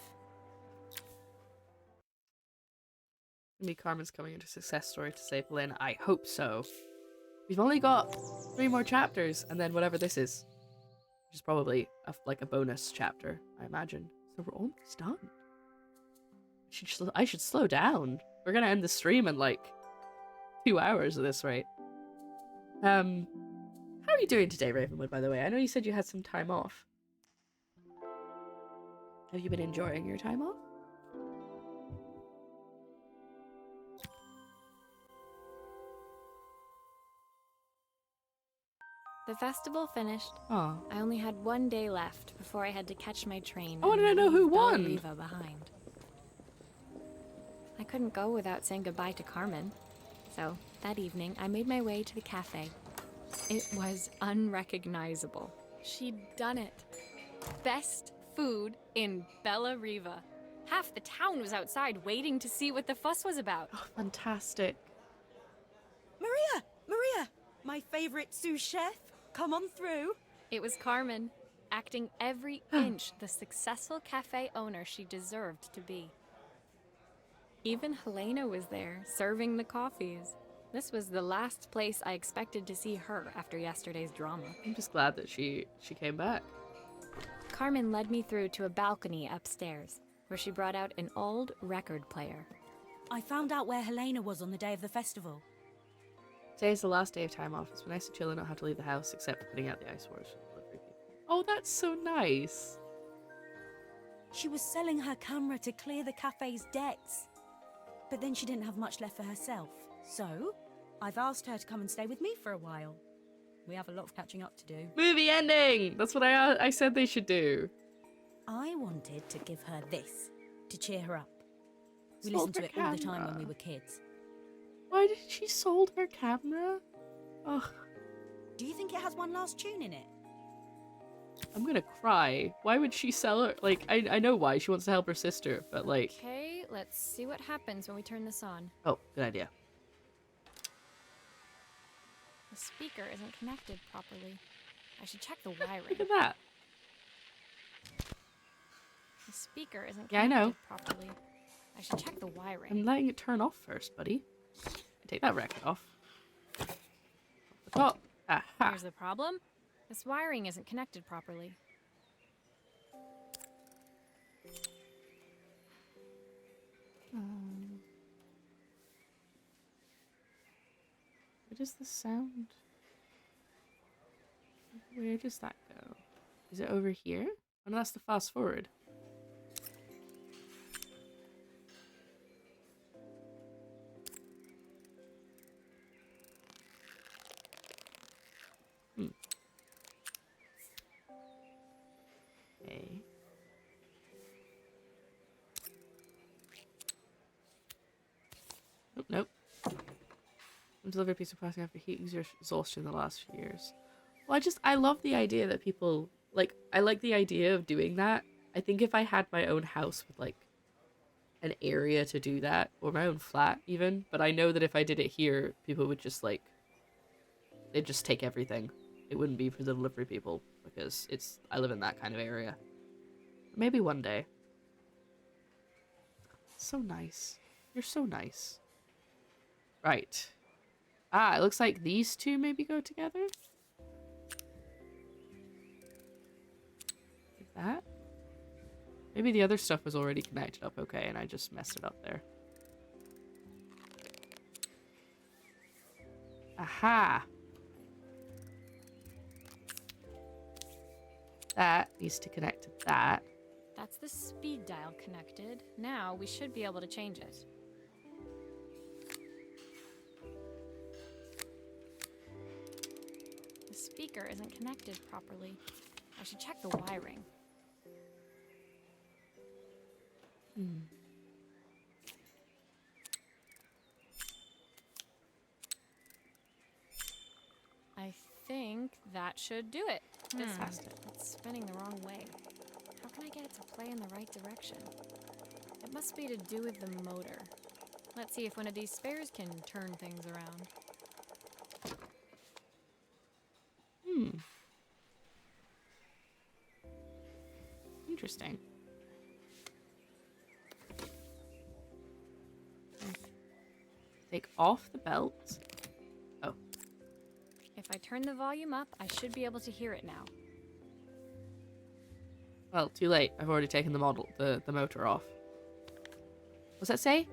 S1: Maybe Carmen's coming into success story to save Lynn. I hope so. We've only got 3 more chapters, and then whatever this is. Which is probably like a bonus chapter, I imagine. So we're almost done. I should slow down. We're gonna end the stream in like 2 hours at this rate. How are you doing today, Ravenwood, by the way? I know you said you had some time off. Have you been enjoying your time off?
S2: The festival finished.
S1: Oh.
S2: I only had 1 day left before I had to catch my train.
S1: I wanted to know who won.
S2: Bellariva behind. I couldn't go without saying goodbye to Carmen. So, that evening, I made my way to the cafe. It was unrecognizable. She'd done it. Best food in Bellariva. Half the town was outside waiting to see what the fuss was about.
S1: Oh, fantastic.
S8: Maria! My favorite sous chef. Come on through.
S2: It was Carmen, acting every inch the successful cafe owner she deserved to be. Even Helena was there, serving the coffees. This was the last place I expected to see her after yesterday's drama.
S1: I'm just glad that she came back.
S2: Carmen led me through to a balcony upstairs, where she brought out an old record player.
S8: I found out where Helena was on the day of the festival.
S1: Today is the last day of time off. It's been nice to chill and not have to leave the house, except for putting out the ice wars. Oh, that's so nice.
S8: She was selling her camera to clear the cafe's debts. But then she didn't have much left for herself. So, I've asked her to come and stay with me for a while. We have a lot of catching up to do.
S1: Movie ending! That's what I said they should do.
S8: I wanted to give her this, to cheer her up. We
S1: Sold
S8: listened to
S1: her
S8: it all the time when
S1: camera.
S8: we were kids.
S1: Why did she sold her camera? Ugh,
S8: Do you think it has one last tune in it?
S1: I'm gonna cry. Why would she sell her? Like, I know why. She wants to help her sister, but like...
S2: Okay, let's see what happens when we turn this on.
S1: Oh, good idea.
S2: The speaker isn't connected properly. I should check the wiring.
S1: Look at that.
S2: The speaker isn't
S1: Yeah, I
S2: connected
S1: know.
S2: properly. I should check the wiring.
S1: I'm letting it turn off first, buddy. Take that record off. The top. Aha.
S2: Here's the problem. This wiring isn't connected properly.
S1: Where does the sound? Where does that go? Is it over here? Oh no, that's the fast forward. Okay. Oh, nope. Deliver a piece of plastic after heat exhaustion in the last few years. Well, I love the idea that people, like, I like the idea of doing that. I think if I had my own house with, like, an area to do that, or my own flat even, but I know that if I did it here, people would just, like, they'd just take everything. It wouldn't be for the delivery people, because I live in that kind of area. Maybe one day. So nice. You're so nice. Right. Ah, it looks like these two maybe go together. Like that. Maybe the other stuff was already connected up okay and I just messed it up there. Aha! That needs to connect to that.
S2: That's the speed dial connected. Now we should be able to change it. The speaker isn't connected properly. I should check the wiring. I think that should do it. This has to. It's spinning the wrong way. How can I get it to play in the right direction? It must be to do with the motor. Let's see if one of these spares can turn things around.
S1: Interesting. Take off the belt. Oh.
S2: If I turn the volume up, I should be able to hear it now.
S1: Well, too late. I've already taken the motor off. What's that say?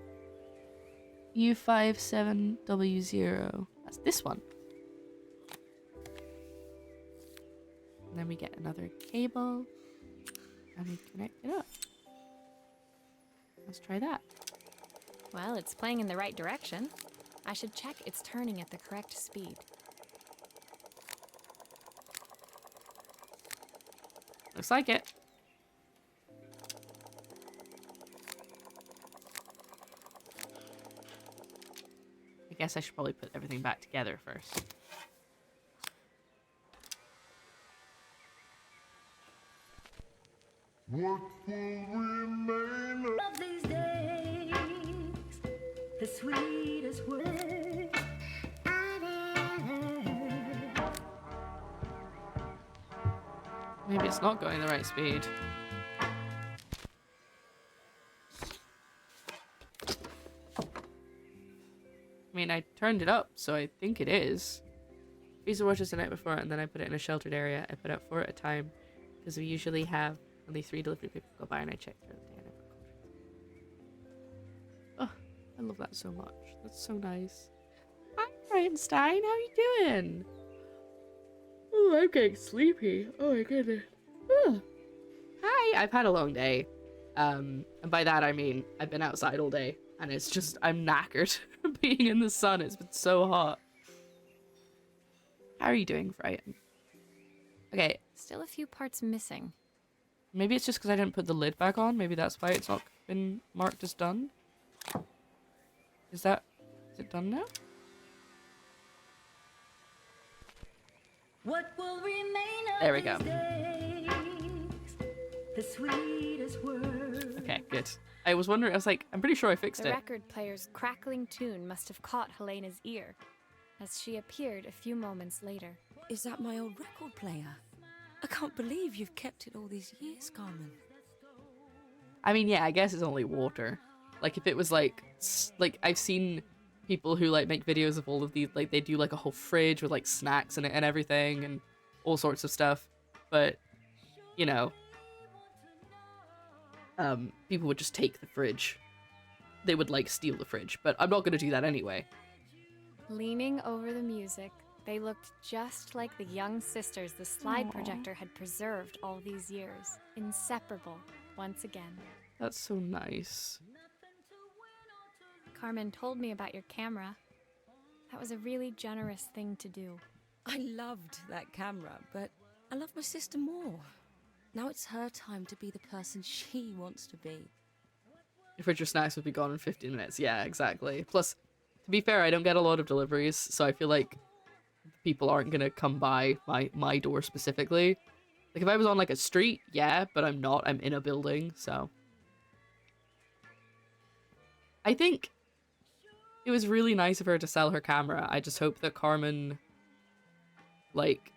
S1: U57W0. That's this one. And then we get another cable. And we connect it up. Let's try that.
S2: Well, it's playing in the right direction. I should check it's turning at the correct speed.
S1: Looks like it. I guess I should probably put everything back together first.
S9: What will remain of these days? The sweetest words I've ever heard.
S1: Maybe it's not going the right speed. I mean, I turned it up, so I think it is. I used to watch this the night before, and then I put it in a sheltered area. I put out 4 at a time, because we usually have only 3 delivery people go by, and I check through the day. And I put oh, I love that so much. That's so nice. Hi, Frankenstein. How you doing? Oh, I'm getting sleepy. Oh my goodness. Oh. Hi. I've had a long day. And by that I mean I've been outside all day, and it's just I'm knackered being in the sun. It's been so hot. How are you doing, Frighten? Okay.
S2: Still a few parts missing.
S1: Maybe it's just because I didn't put the lid back on. Maybe that's why it's not been marked as done. Is it done now?
S9: What will remain of
S1: There we go.
S9: these days? The sweetest words.
S1: Okay, good. I was wondering, I was like, I'm pretty sure I fixed
S2: The
S1: it.
S2: record player's crackling tune must have caught Helena's ear, as she appeared a few moments later.
S7: Is that my old record player? I can't believe you've kept it all these years, Carmen.
S1: I mean, yeah, I guess it's only water. Like, if it was like I've seen people who like make videos of all of these, like they do like a whole fridge with like snacks in it and everything and all sorts of stuff. But, you know, people would just take the fridge. They would like steal the fridge, but I'm not going to do that anyway.
S2: Leaning over the music, they looked just like the young sisters the slide projector had preserved all these years. Inseparable, once again.
S1: That's so nice.
S2: Carmen told me about your camera. That was a really generous thing to do.
S7: I loved that camera, but I love my sister more. Now it's her time to be the person she wants to be.
S1: Your fridge of snacks would be gone in 15 minutes. Yeah, exactly. Plus, to be fair, I don't get a lot of deliveries, so I feel like people aren't gonna come by my door specifically. Like, if I was on, like, a street, yeah, but I'm not. I'm in a building, so. I think it was really nice of her to sell her camera. I just hope that Carmen, like,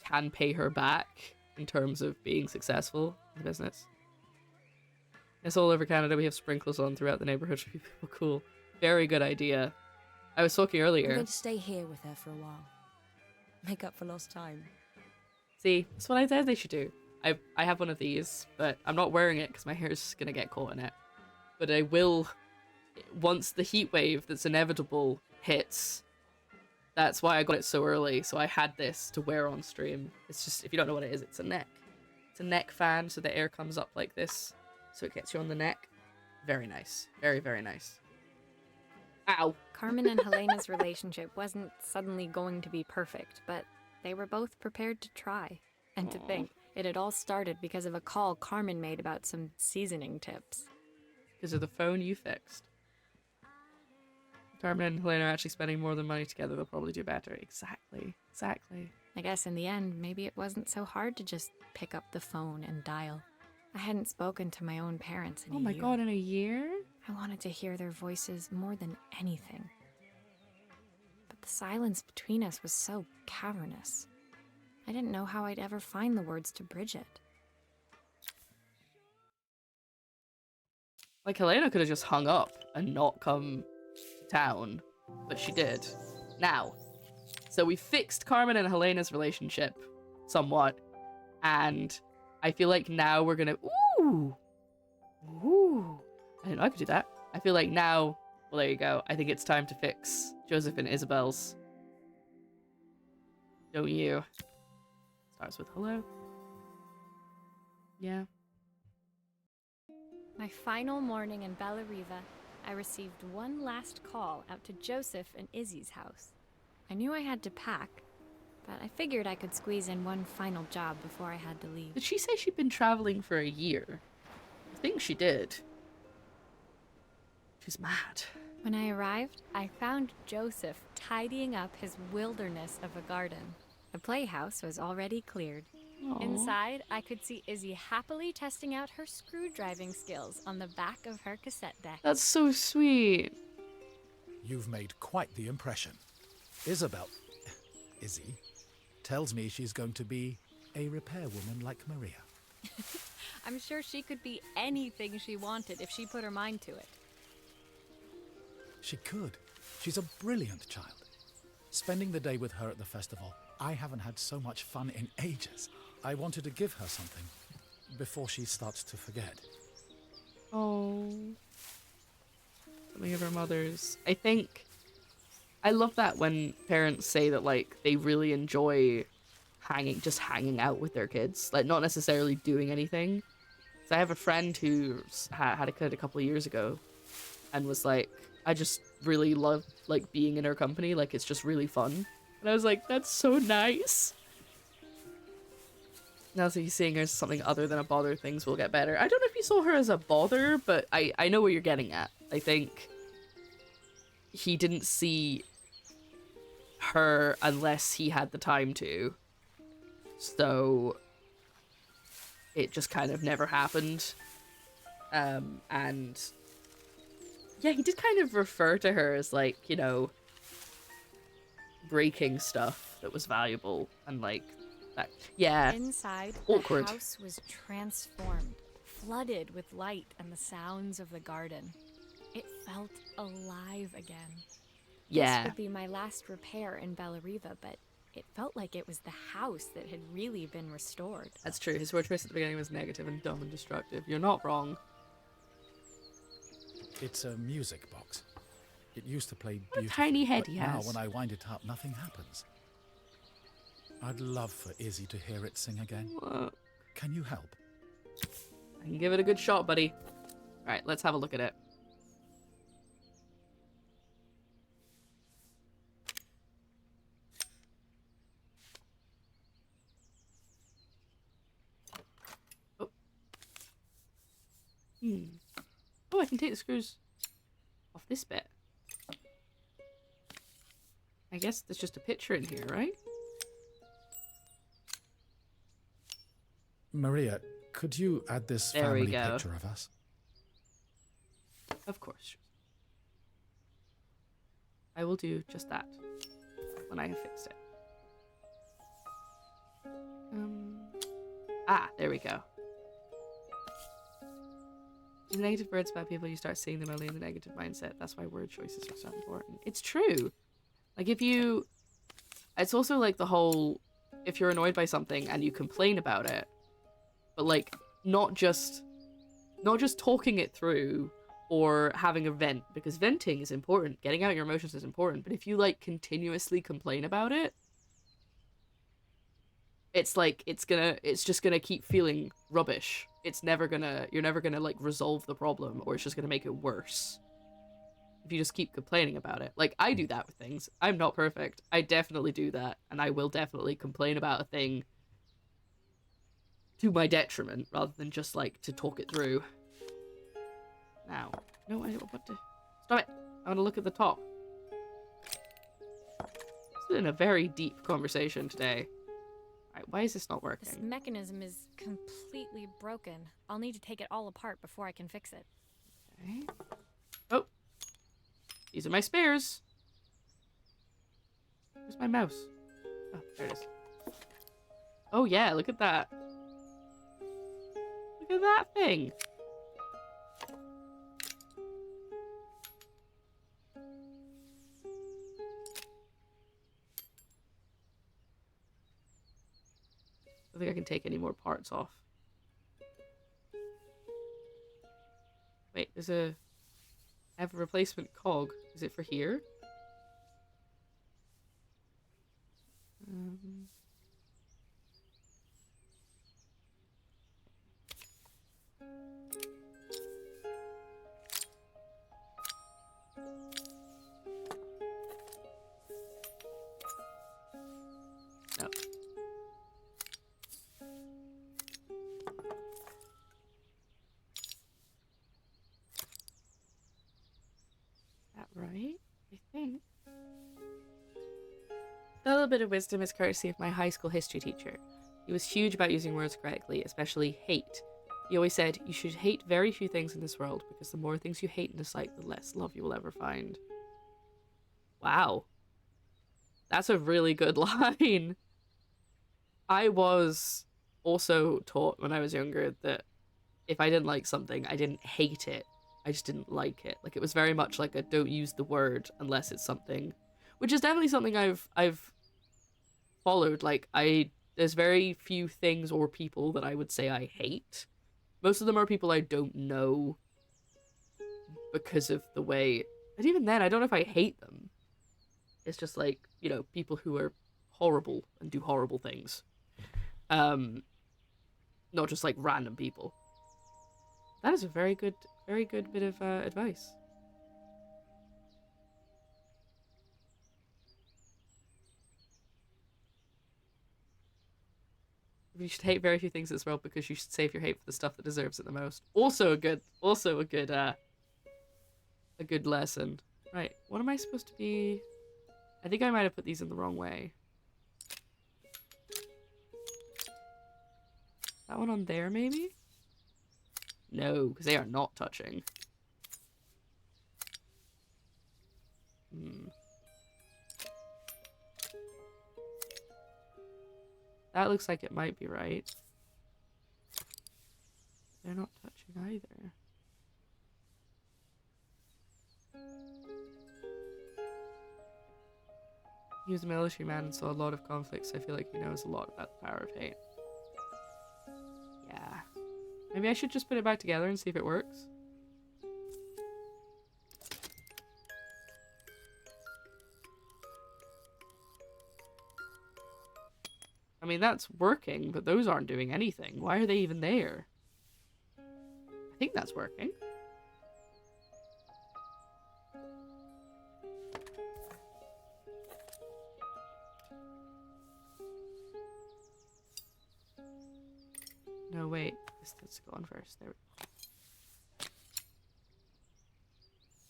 S1: can pay her back in terms of being successful in the business. It's all over Canada. We have sprinklers on throughout the neighborhood to keep people cool. Very good idea. I was talking
S7: I'm
S1: earlier.
S7: going to stay here with her for a while. Make up for lost time.
S1: See, that's what I said they should do. I have one of these, but I'm not wearing it because my hair's gonna get caught in it. But I will, once the heat wave that's inevitable hits. That's why I got it so early, so I had this to wear on stream. It's just, if you don't know what it is, it's a neck. It's a neck fan, so the air comes up like this, so it gets you on the neck. Very nice. Very, very nice. Ow!
S2: Carmen and Helena's relationship wasn't suddenly going to be perfect, but they were both prepared to try. And to think, it had all started because of a call Carmen made about some seasoning tips.
S1: Because of the phone you fixed. Carmen and Helena are actually spending more than money together. They'll probably do better. Exactly. Exactly.
S2: I guess in the end, maybe it wasn't so hard to just pick up the phone and dial. I hadn't spoken to my own parents in a year.
S1: Oh my god, in a year?
S2: I wanted to hear their voices more than anything. But the silence between us was so cavernous. I didn't know how I'd ever find the words to bridge it.
S1: Like, Helena could have just hung up and not come to town, but she did. Now, so we fixed Carmen and Helena's relationship somewhat, and I feel like now we're gonna... Ooh! Ooh! I didn't know I could do that. I feel like now... Well, there you go. I think it's time to fix Joseph and Isabel's. Don't you? Starts with hello. Yeah.
S2: My final morning in Bellariva, I received one last call out to Joseph and Izzy's house. I knew I had to pack, but I figured I could squeeze in one final job before I had to leave.
S1: Did she say she'd been traveling for a year? I think she did. She's mad.
S2: When I arrived, I found Joseph tidying up his wilderness of a garden. The playhouse was already cleared.
S1: Aww.
S2: Inside, I could see Izzy happily testing out her screw-driving skills on the back of her cassette deck.
S1: That's so sweet.
S5: You've made quite the impression. Izzy, tells me she's going to be a repairwoman like Maria.
S2: I'm sure she could be anything she wanted if she put her mind to it.
S5: She could. She's a brilliant child. Spending the day with her at the festival, I haven't had so much fun in ages. I wanted to give her something before she starts to forget.
S1: Oh. Something of her mother's. I love that when parents say that, like, they really enjoy hanging out with their kids. Like, not necessarily doing anything. So I have a friend who had a kid a couple of years ago and was like, I just really love, like, being in her company. Like, it's just really fun. And I was like, that's so nice. Now that he's seeing her as something other than a bother, things will get better. I don't know if you saw her as a bother, but I know what you're getting at. I think he didn't see her unless he had the time to. So it just kind of never happened. And yeah, he did kind of refer to her as, like, you know, breaking stuff that was valuable and, like, that. Yeah.
S2: Inside,
S1: awkward.
S2: The house was transformed, flooded with light and the sounds of the garden. It felt alive again.
S1: Yeah.
S2: This would be my last repair in Bellariva, but it felt like it was the house that had really been restored.
S1: That's true. His word choice at the beginning was negative and dumb and destructive. You're not wrong.
S5: It's a music box. It used to play
S1: What a
S5: beautifully,
S1: tiny head
S5: but
S1: he
S5: now
S1: has.
S5: when I wind it up, nothing happens. I'd love for Izzy to hear it sing again.
S1: Look.
S5: Can you help?
S1: I can give it a good shot, buddy. Alright, let's have a look at it. Oh. Oh, I can take the screws off this bit. I guess there's just a picture in here, right?
S5: Maria, could you add this
S1: There we
S5: family
S1: go.
S5: picture of us?
S1: Of course. I will do just that when I have fixed it. There we go. In the negative words about people, you start seeing them only in the negative mindset. That's why word choices are so important. It's true. Like, if you... It's also like the whole... If you're annoyed by something and you complain about it, but, like, not just talking it through or having a vent, because venting is important. Getting out your emotions is important. But if you, like, continuously complain about it, it's like, it's just gonna keep feeling rubbish. You're never gonna, like, resolve the problem, or it's just gonna make it worse. If you just keep complaining about it. Like, I do that with things. I'm not perfect. I definitely do that, and I will definitely complain about a thing to my detriment, rather than just, like, to talk it through. Now. No, I don't want to... Stop it! I want to look at the top. It's been a very deep conversation today. Alright, why is this not working?
S2: This mechanism is completely broken. I'll need to take it all apart before I can fix it.
S1: Okay. Oh! These are my spares! Where's my mouse? Oh, there it is. Oh yeah, look at that. Look at that thing! I don't think I can take any more parts off. Wait, I have a replacement cog. Is it for here? No. That right? I think. A little bit of wisdom is courtesy of my high school history teacher. He was huge about using words correctly, especially hate. He always said, you should hate very few things in this world, because the more things you hate and dislike, the less love you will ever find. Wow. That's a really good line. I was also taught when I was younger that if I didn't like something, I didn't hate it. I just didn't like it. Like, it was very much like a don't use the word unless it's something, which is definitely something I've followed. Like, there's very few things or people that I would say I hate. Most of them are people I don't know because of the way, and even then, I don't know if I hate them. It's just like, you know, people who are horrible and do horrible things. Not just like random people. That is a very good bit of advice. You should hate very few things in this world because you should save your hate for the stuff that deserves it the most. Also a good lesson. Right, what am I supposed to be? I think I might have put these in the wrong way. That one on there, maybe? No, because they are not touching. That looks like it might be right. They're not touching either. He was a military man and saw a lot of conflicts, so I feel like he knows a lot about the power of hate. Yeah. Maybe I should just put it back together and see if it works. I mean, that's working, but those aren't doing anything. Why are they even there? I think that's working. No, wait. Let's go on first. There we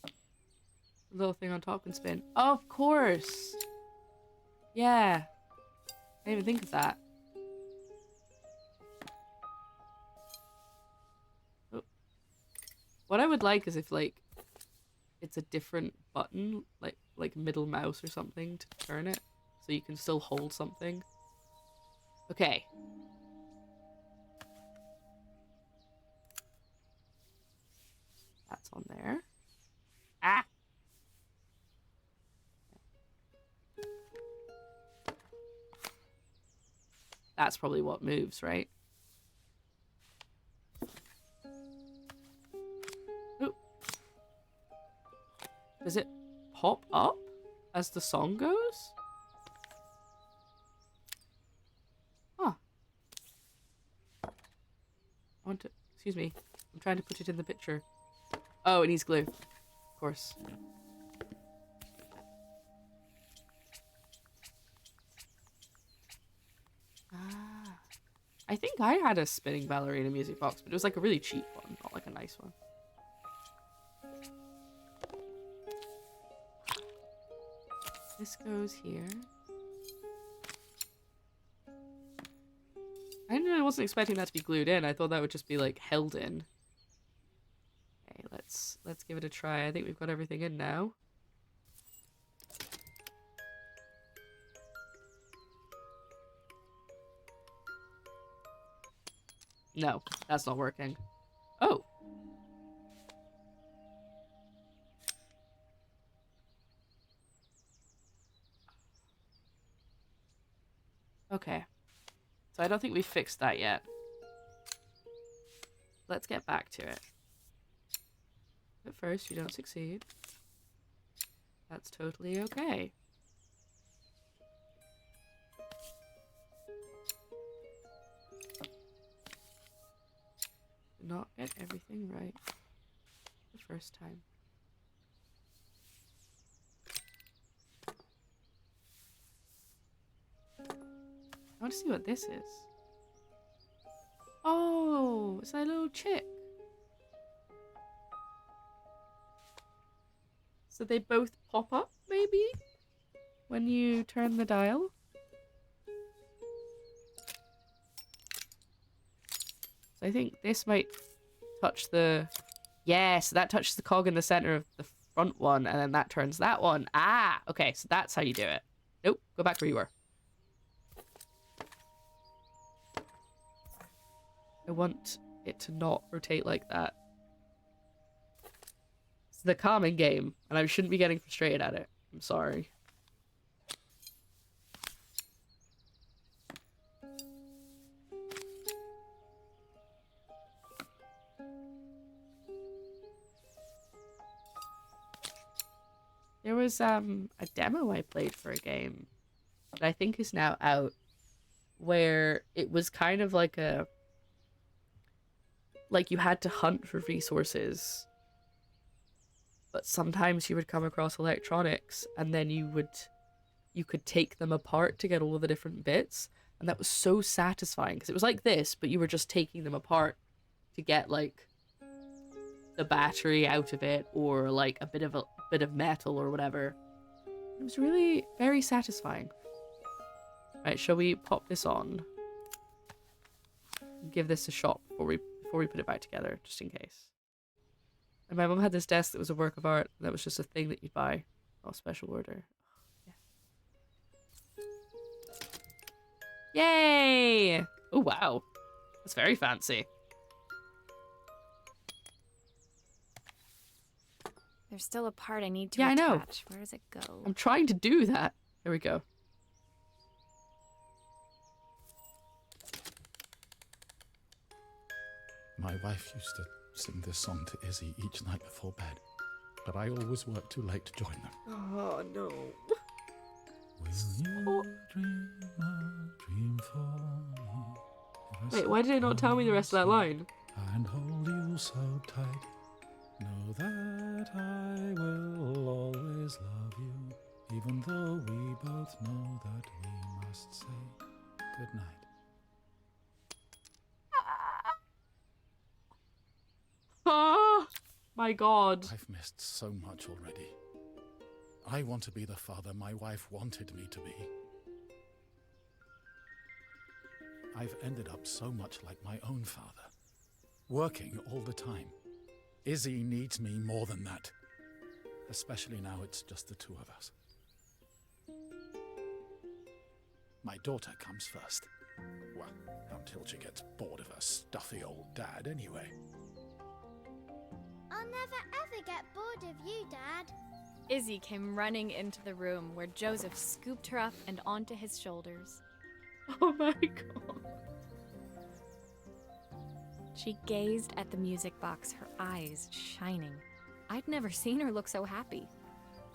S1: go. Little thing on top can spin. Of course! Yeah. I didn't even think of that. Oh. What I would like is if, like, it's a different button, like middle mouse or something to turn it, so you can still hold something. Okay. That's on there. Ah! That's probably what moves, right? Ooh. Does it pop up as the song goes? Huh. I want to... Excuse me. I'm trying to put it in the picture. Oh, it needs glue. Of course. Ah. I think I had a spinning ballerina music box, but it was like a really cheap one, not like a nice one. This goes here. I wasn't expecting that to be glued in. I thought that would just be like held in. Okay, let's give it a try. I think we've got everything in now. No, that's not working. Oh. Okay. So I don't think we fixed that yet. Let's get back to it. At first, you don't succeed. That's totally okay. Did not get everything right the first time. I want to see what this is. Oh, it's that little chick. So they both pop up, maybe? When you turn the dial? So I think this might touch the... Yeah, so that touches the cog in the center of the front one, and then that turns that one. Ah, okay, so that's how you do it. Nope, go back where you were. I want it to not rotate like that. It's the calming game, and I shouldn't be getting frustrated at it. I'm sorry. There was a demo I played for a game that I think is now out, where it was kind of like a... Like you had to hunt for resources, but sometimes you would come across electronics and then you could take them apart to get all of the different bits, and that was so satisfying because it was like this, but you were just taking them apart to get like the battery out of it or like a bit of metal or whatever. It was really very satisfying. Right, shall we pop this on? Give this a shot before we put it back together, just in case. And my mum had this desk that was a work of art. That was just a thing that you'd buy. Oh, special order. Yeah. Yay! Oh, wow. That's very fancy.
S2: There's still a part I need to
S1: attach.
S2: attach.
S1: I know.
S2: Where does it go?
S1: I'm trying to do that. There we go.
S5: My wife used to sing this song to Izzy each night before bed, but I always worked too late to join them.
S1: Oh, no.
S5: Will you dream a dream for me?
S1: Wait, why did it not tell me the rest of that line?
S5: And hold you so tight. Know that I will always love you, even though we both know that we must say goodnight.
S1: Oh, my God.
S5: I've missed so much already. I want to be the father my wife wanted me to be. I've ended up so much like my own father, working all the time. Izzy needs me more than that, especially now it's just the two of us. My daughter comes first. Well, until she gets bored of her stuffy old dad anyway.
S3: I'll never ever get bored of you, Dad.
S2: Izzy came running into the room where Joseph scooped her up and onto his shoulders.
S1: Oh my god.
S2: She gazed at the music box, her eyes shining. I'd never seen her look so happy.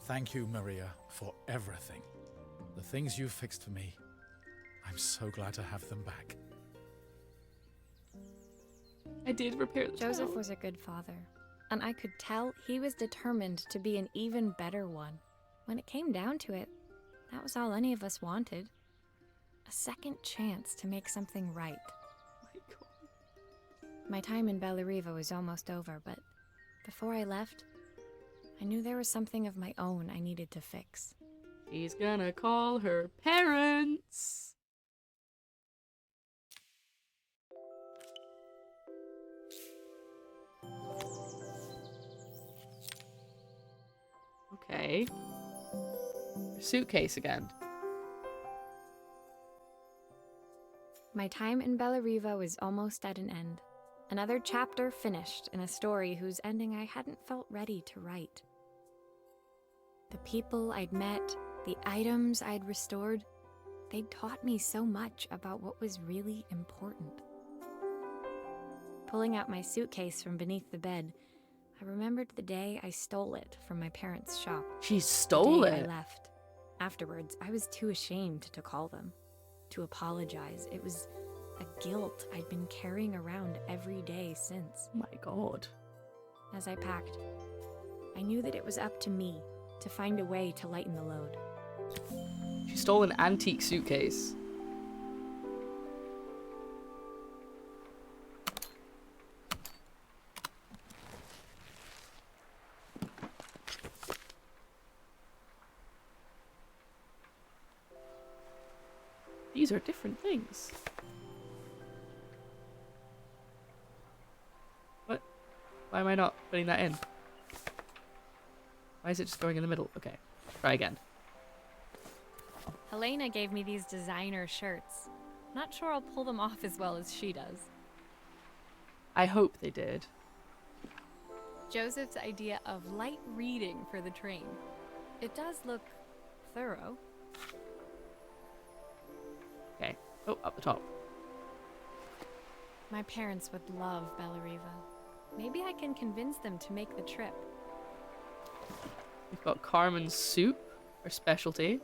S5: Thank you, Maria, for everything. The things you fixed for me. I'm so glad to have them back.
S1: I did repair the
S2: Joseph
S1: tower.
S2: was a good father, and I could tell he was determined to be an even better one. When it came down to it, that was all any of us wanted. A second chance to make something right.
S1: My god.
S2: My time in Bellariva was almost over, but before I left, I knew there was something of my own I needed to fix.
S1: She's gonna call her parents. Okay. Suitcase again.
S2: My time in Bellariva was almost at an end. Another chapter finished in a story whose ending I hadn't felt ready to write. The people I'd met, the items I'd restored, they'd taught me so much about what was really important. Pulling out my suitcase from beneath the bed, I remembered the day I stole it from my parents' shop.
S1: She stole
S2: The day
S1: it.
S2: I left. Afterwards, I was too ashamed to call them, to apologize. It was a guilt I'd been carrying around every day since.
S1: Oh my god.
S2: As I packed, I knew that it was up to me to find a way to lighten the load.
S1: She stole an antique suitcase. These are different things. What? Why am I not putting that in? Why is it just going in the middle? Okay, try again.
S2: Helena gave me these designer shirts. Not sure I'll pull them off as well as she does.
S1: I hope they did.
S2: Joseph's idea of light reading for the train. It does look thorough.
S1: Okay. Oh, up the top.
S2: My parents would love Bellariva. Maybe I can convince them to make the trip.
S1: We've got Carmen's soup, our specialty.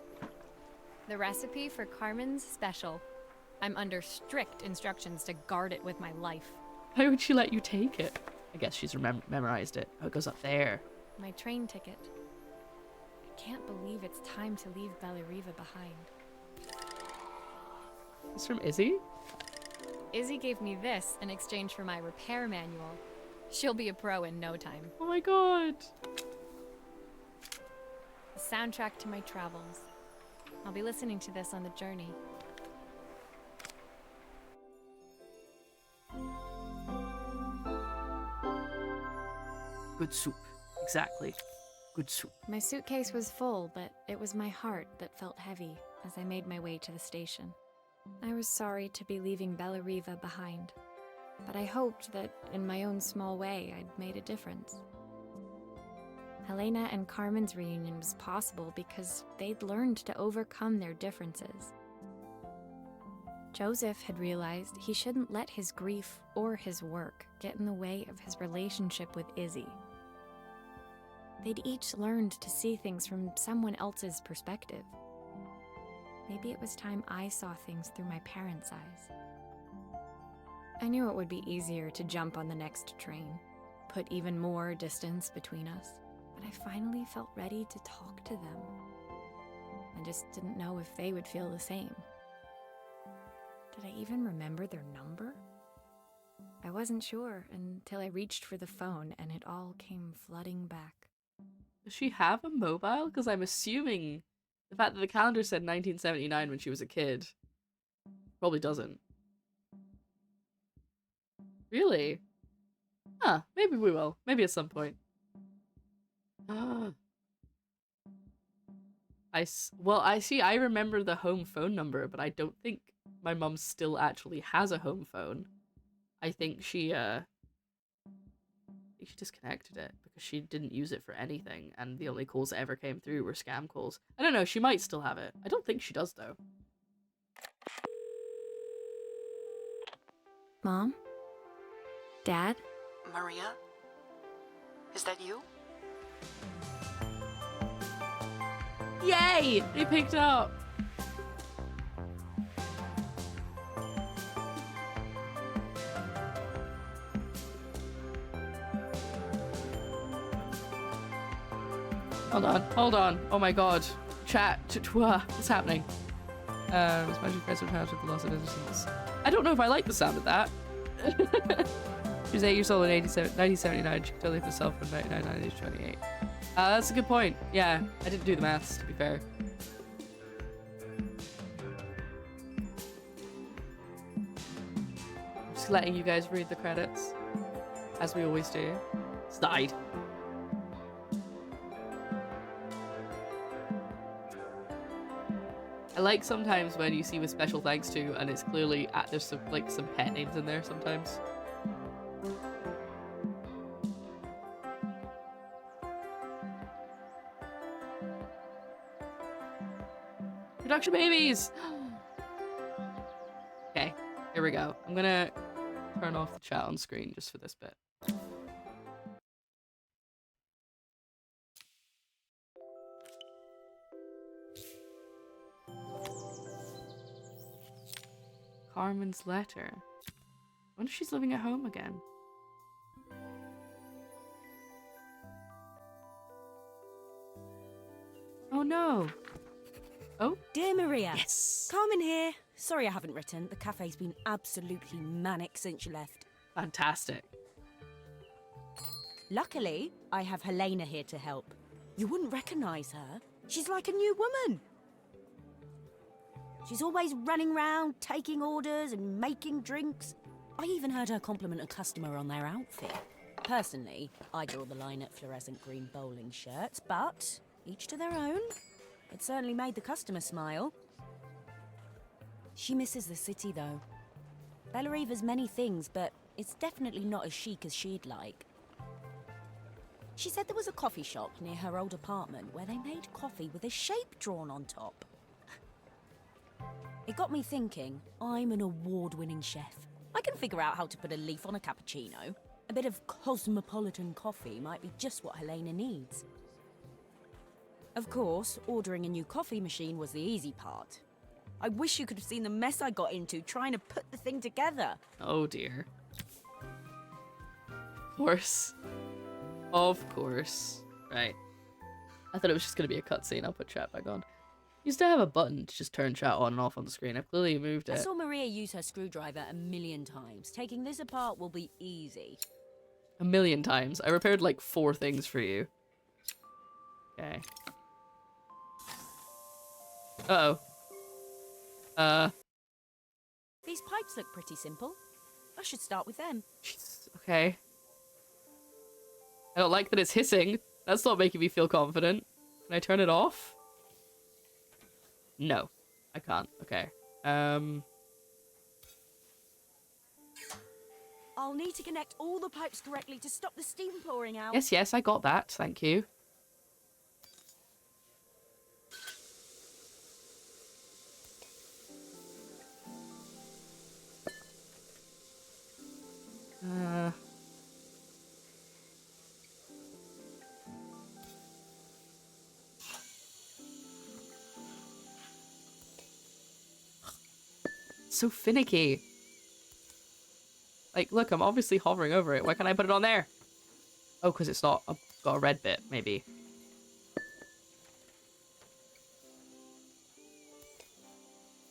S2: The recipe for Carmen's special. I'm under strict instructions to guard it with my life.
S1: Why would she let you take it? I guess she's memorized it. Oh, it goes up there.
S2: My train ticket. I can't believe it's time to leave Bellariva behind.
S1: This from Izzy?
S2: Izzy gave me this in exchange for my repair manual. She'll be a pro in no time.
S1: Oh my god.
S2: The soundtrack to my travels. I'll be listening to this on the journey.
S1: Good soup. Exactly. Good soup.
S2: My suitcase was full, but it was my heart that felt heavy as I made my way to the station. I was sorry to be leaving Bellariva behind, but I hoped that in my own small way I'd made a difference. Helena and Carmen's reunion was possible because they'd learned to overcome their differences. Joseph had realized he shouldn't let his grief or his work get in the way of his relationship with Izzy. They'd each learned to see things from someone else's perspective. Maybe it was time I saw things through my parents' eyes. I knew it would be easier to jump on the next train, put even more distance between us, but I finally felt ready to talk to them. I just didn't know if they would feel the same. Did I even remember their number? I wasn't sure until I reached for the phone and it all came flooding back.
S1: Does she have a mobile? Because I'm assuming the fact that the calendar said 1979 when she was a kid probably doesn't. Really? Huh, maybe we will. Maybe at some point. I remember the home phone number, but I don't think my mum still actually has a home phone. I think she she disconnected it because she didn't use it for anything, and the only calls that ever came through were scam calls. I don't know, she might still have it. I don't think she does, though.
S2: Mom? Dad?
S10: Maria? Is that you?
S1: Yay! They picked up! Hold on. Oh my god. Chat. What's happening? Especially present house with the loss of innocence. I don't know if I like the sound of that. She was 8 years old in 1979. She could totally have herself from 1999 to 28. That's a good point. Yeah, I didn't do the maths, to be fair. Just letting you guys read the credits, as we always do. Snide. I like sometimes when you see with special thanks to, and it's clearly there's some pet names in there sometimes. Production babies! Okay, here we go. I'm gonna turn off the chat on screen just for this bit. Carmen's letter. I wonder if she's living at home again. Oh no. Oh?
S8: Dear Maria.
S1: Yes.
S8: Carmen here. Sorry I haven't written. The cafe's been absolutely manic since you left.
S1: Fantastic.
S8: Luckily, I have Helena here to help. You wouldn't recognise her. She's like a new woman. She's always running round, taking orders and making drinks. I even heard her compliment a customer on their outfit. Personally, I draw the line at fluorescent green bowling shirts, but each to their own. It certainly made the customer smile. She misses the city, though. Bellariva's many things, but it's definitely not as chic as she'd like. She said there was a coffee shop near her old apartment where they made coffee with a shape drawn on top. It got me thinking, I'm an award-winning chef. I can figure out how to put a leaf on a cappuccino. A bit of cosmopolitan coffee might be just what Helena needs. Of course, ordering a new coffee machine was the easy part. I wish you could have seen the mess I got into trying to put the thing together.
S1: Oh dear. Of course. Of course. Right. I thought it was just going to be a cutscene. I'll put chat back on. Used to have a button to just turn chat on and off on the screen. I've clearly moved it.
S8: I saw Maria use her screwdriver 1,000,000 times. Taking this apart will be easy.
S1: 1,000,000 times. I repaired like 4 things for you. Okay. Uh-oh.
S8: These pipes look pretty simple. I should start with them.
S1: Jeez, okay. I don't like that it's hissing. That's not making me feel confident. Can I turn it off? No. I can't. Okay.
S8: I'll need to connect all the pipes correctly to stop the steam pouring out.
S1: Yes, I got that. Thank you. So finicky. Like, look, I'm obviously hovering over it. Why can't I put it on there? Oh, because it's not. I've got a red bit, maybe.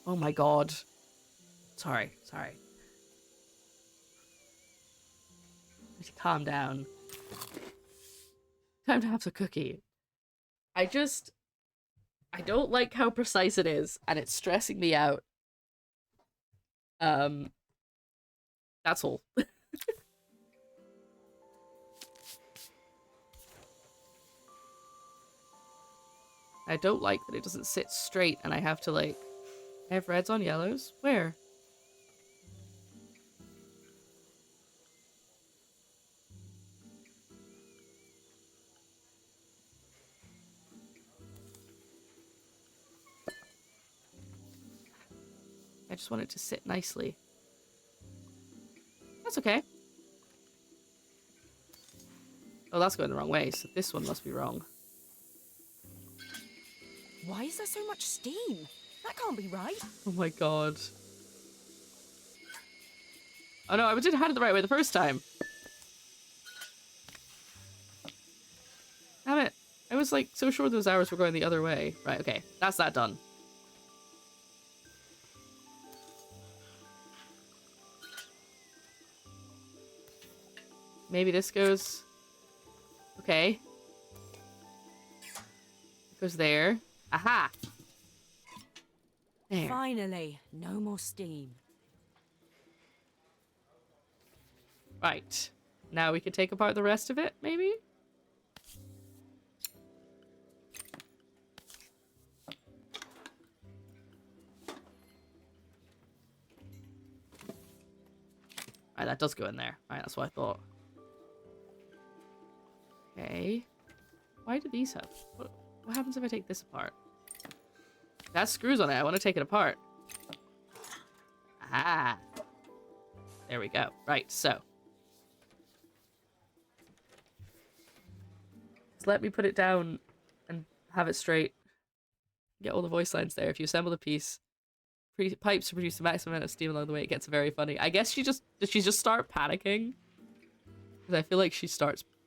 S1: Oh my god. Sorry. Need to calm down. Time to have a cookie. I don't like how precise it is, and it's stressing me out. That's all. I don't like that it doesn't sit straight and I have to like... I have reds on yellows? Where? just want it to sit nicely. That's okay. Oh, that's going the wrong way, so this one must be wrong.
S8: Why is there so much steam? That can't be right.
S1: Oh my god. Oh no, I had it the right way the first time. Damn it. I was like so sure those arrows were going the other way. Right, okay. That's that done. Maybe this goes... Okay. It goes there. Aha! There.
S8: Finally, no more steam.
S1: Right. Now we could take apart the rest of it, maybe? Alright, that does go in there. Alright, that's what I thought. Okay. Why do these have... What happens if I take this apart? It has screws on it. I want to take it apart. Ah. There we go. Right, so. Just let me put it down and have it straight. Get all the voice lines there. If you assemble the piece, pipes to produce the maximum amount of steam along the way, it gets very funny. I guess did she just start panicking? Because I feel like she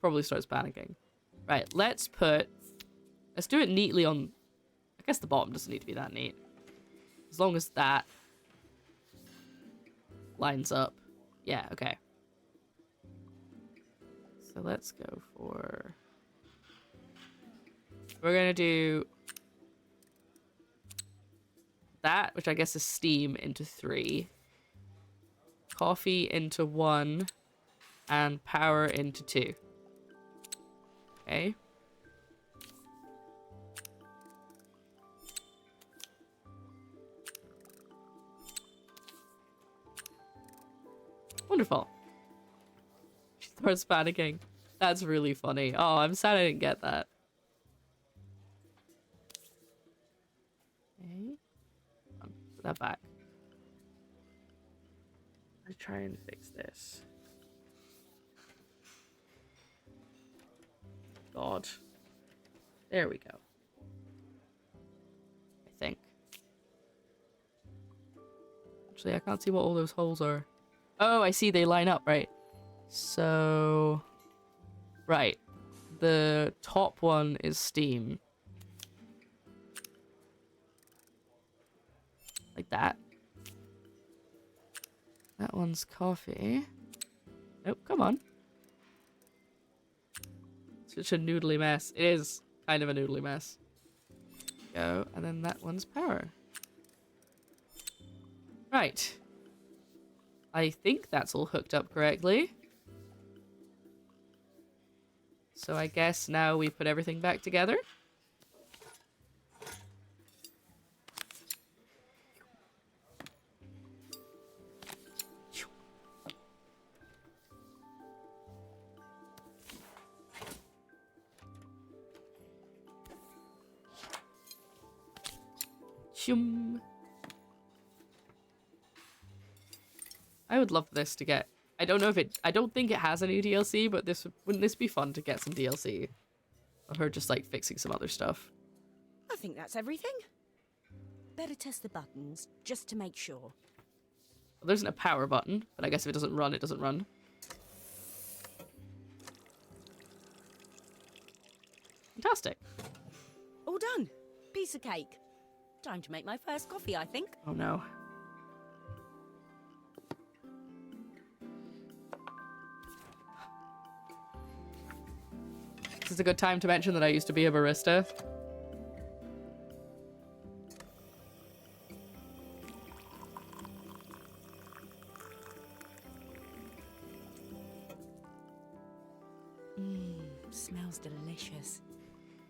S1: probably starts panicking. Right, let's do it neatly on... I guess the bottom doesn't need to be that neat. As long as that lines up. Yeah, okay. So let's go for... We're gonna do that, which I guess is steam, into 3. Coffee into 1. And power into 2. Okay. Wonderful. She starts panicking. That's really funny. Oh, I'm sad I didn't get that. Okay. Put that back. Let's try and fix this. God. There we go. I think. Actually, I can't see what all those holes are. Oh, I see. They line up, right? So... Right. The top one is steam. Like that. That one's coffee. Nope, come on. Such a noodly mess. It is kind of a noodly mess. Go, and then that one's power. Right. I think that's all hooked up correctly. So I guess now we put everything back together. I would love this to get... I don't know if it... I don't think it has any DLC, but wouldn't this be fun to get some DLC? Of her just, like, fixing some other stuff.
S8: I think that's everything. Better test the buttons, just to make sure.
S1: Well, there isn't a power button, but I guess if it doesn't run, it doesn't run. Fantastic.
S8: All done. Piece of cake. Time to make my first coffee, I think.
S1: Oh no. This is a good time to mention that I used to be a barista.
S8: Smells delicious.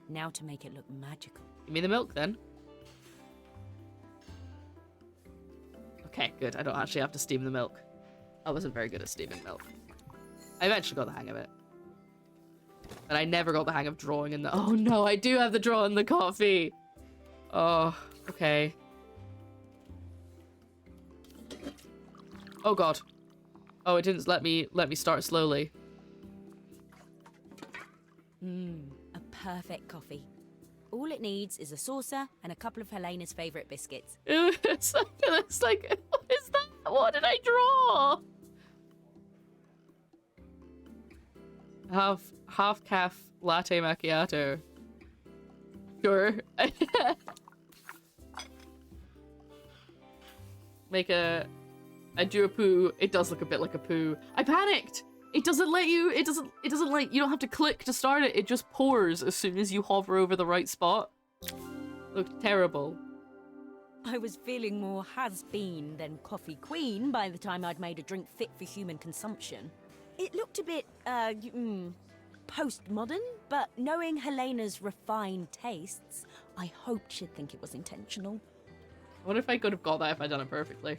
S8: Now to make it look magical.
S1: Give me the milk then. Okay, good. I don't actually have to steam the milk. I wasn't very good at steaming milk. I eventually got the hang of it. But I never got the hang of drawing in the... Oh no, I do have the draw in the coffee! Oh, okay. Oh god. Oh, it didn't let me start slowly.
S8: A perfect coffee. All it needs is a saucer and a couple of Helena's favourite biscuits.
S1: It's like, what is that? What did I draw? Half calf latte macchiato. Sure. Make I drew a poo. It does look a bit like a poo. I panicked! It doesn't let you, it doesn't like, you don't have to click to start it. It just pours as soon as you hover over the right spot. Looked terrible.
S8: I was feeling more has-been than coffee queen by the time I'd made a drink fit for human consumption. It looked a bit, postmodern, but knowing Helena's refined tastes, I hoped she'd think it was intentional.
S1: I wonder if I could have got that if I'd done it perfectly.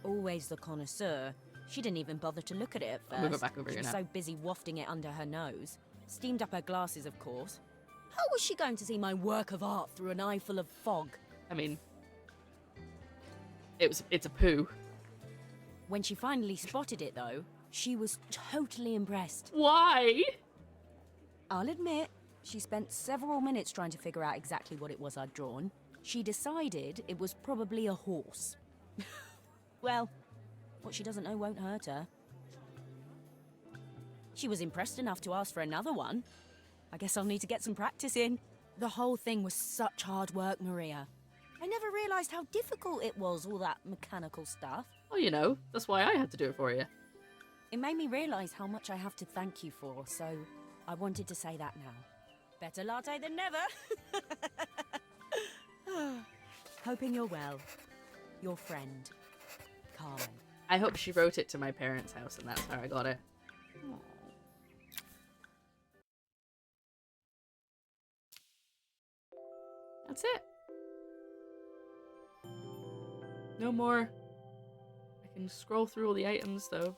S8: Always the connoisseur. She didn't even bother to look at it at first.
S1: I'll move it back over
S8: she
S1: here
S8: was
S1: now.
S8: so busy wafting it under her nose. Steamed up her glasses, of course. How was she going to see my work of art through an eye full of fog?
S1: I mean, it's a poo.
S8: When she finally spotted it, though, she was totally impressed.
S1: Why?
S8: I'll admit, she spent several minutes trying to figure out exactly what it was I'd drawn. She decided it was probably a horse. Well, what she doesn't know won't hurt her. She was impressed enough to ask for another one. I guess I'll need to get some practice in. The whole thing was such hard work, Maria. I never realised how difficult it was, all that mechanical stuff.
S1: Well, you know, that's why I had to do it for you.
S8: It made me realise how much I have to thank you for, so I wanted to say that now. Better latte than never. Hoping you're well. Your friend, Carmen.
S1: I hope she wrote it to my parents' house and that's how I got it. Aww. That's it. No more. I can scroll through all the items though.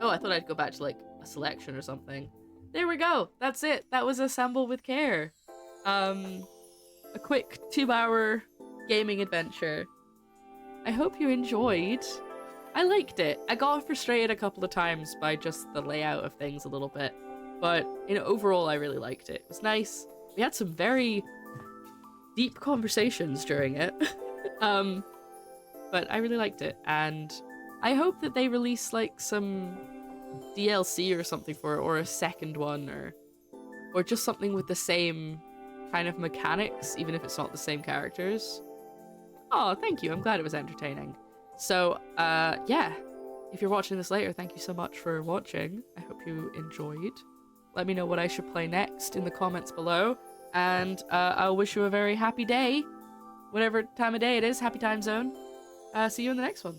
S1: Oh, I thought I'd go back to like a selection or something. There we go. That's it. That was Assemble with Care. A quick 2-hour gaming adventure. I hope you enjoyed. I liked it. I got frustrated a couple of times by just the layout of things a little bit, but overall I really liked it. It was nice. We had some very deep conversations during it. But I really liked it, and I hope that they release like some DLC or something for it, or a second one, or just something with the same kind of mechanics, even if it's not the same characters. Oh, thank you. I'm glad it was entertaining. So, yeah. If you're watching this later, thank you so much for watching. I hope you enjoyed. Let me know what I should play next in the comments below. And I'll wish you a very happy day. Whatever time of day it is, happy time zone. See you in the next one.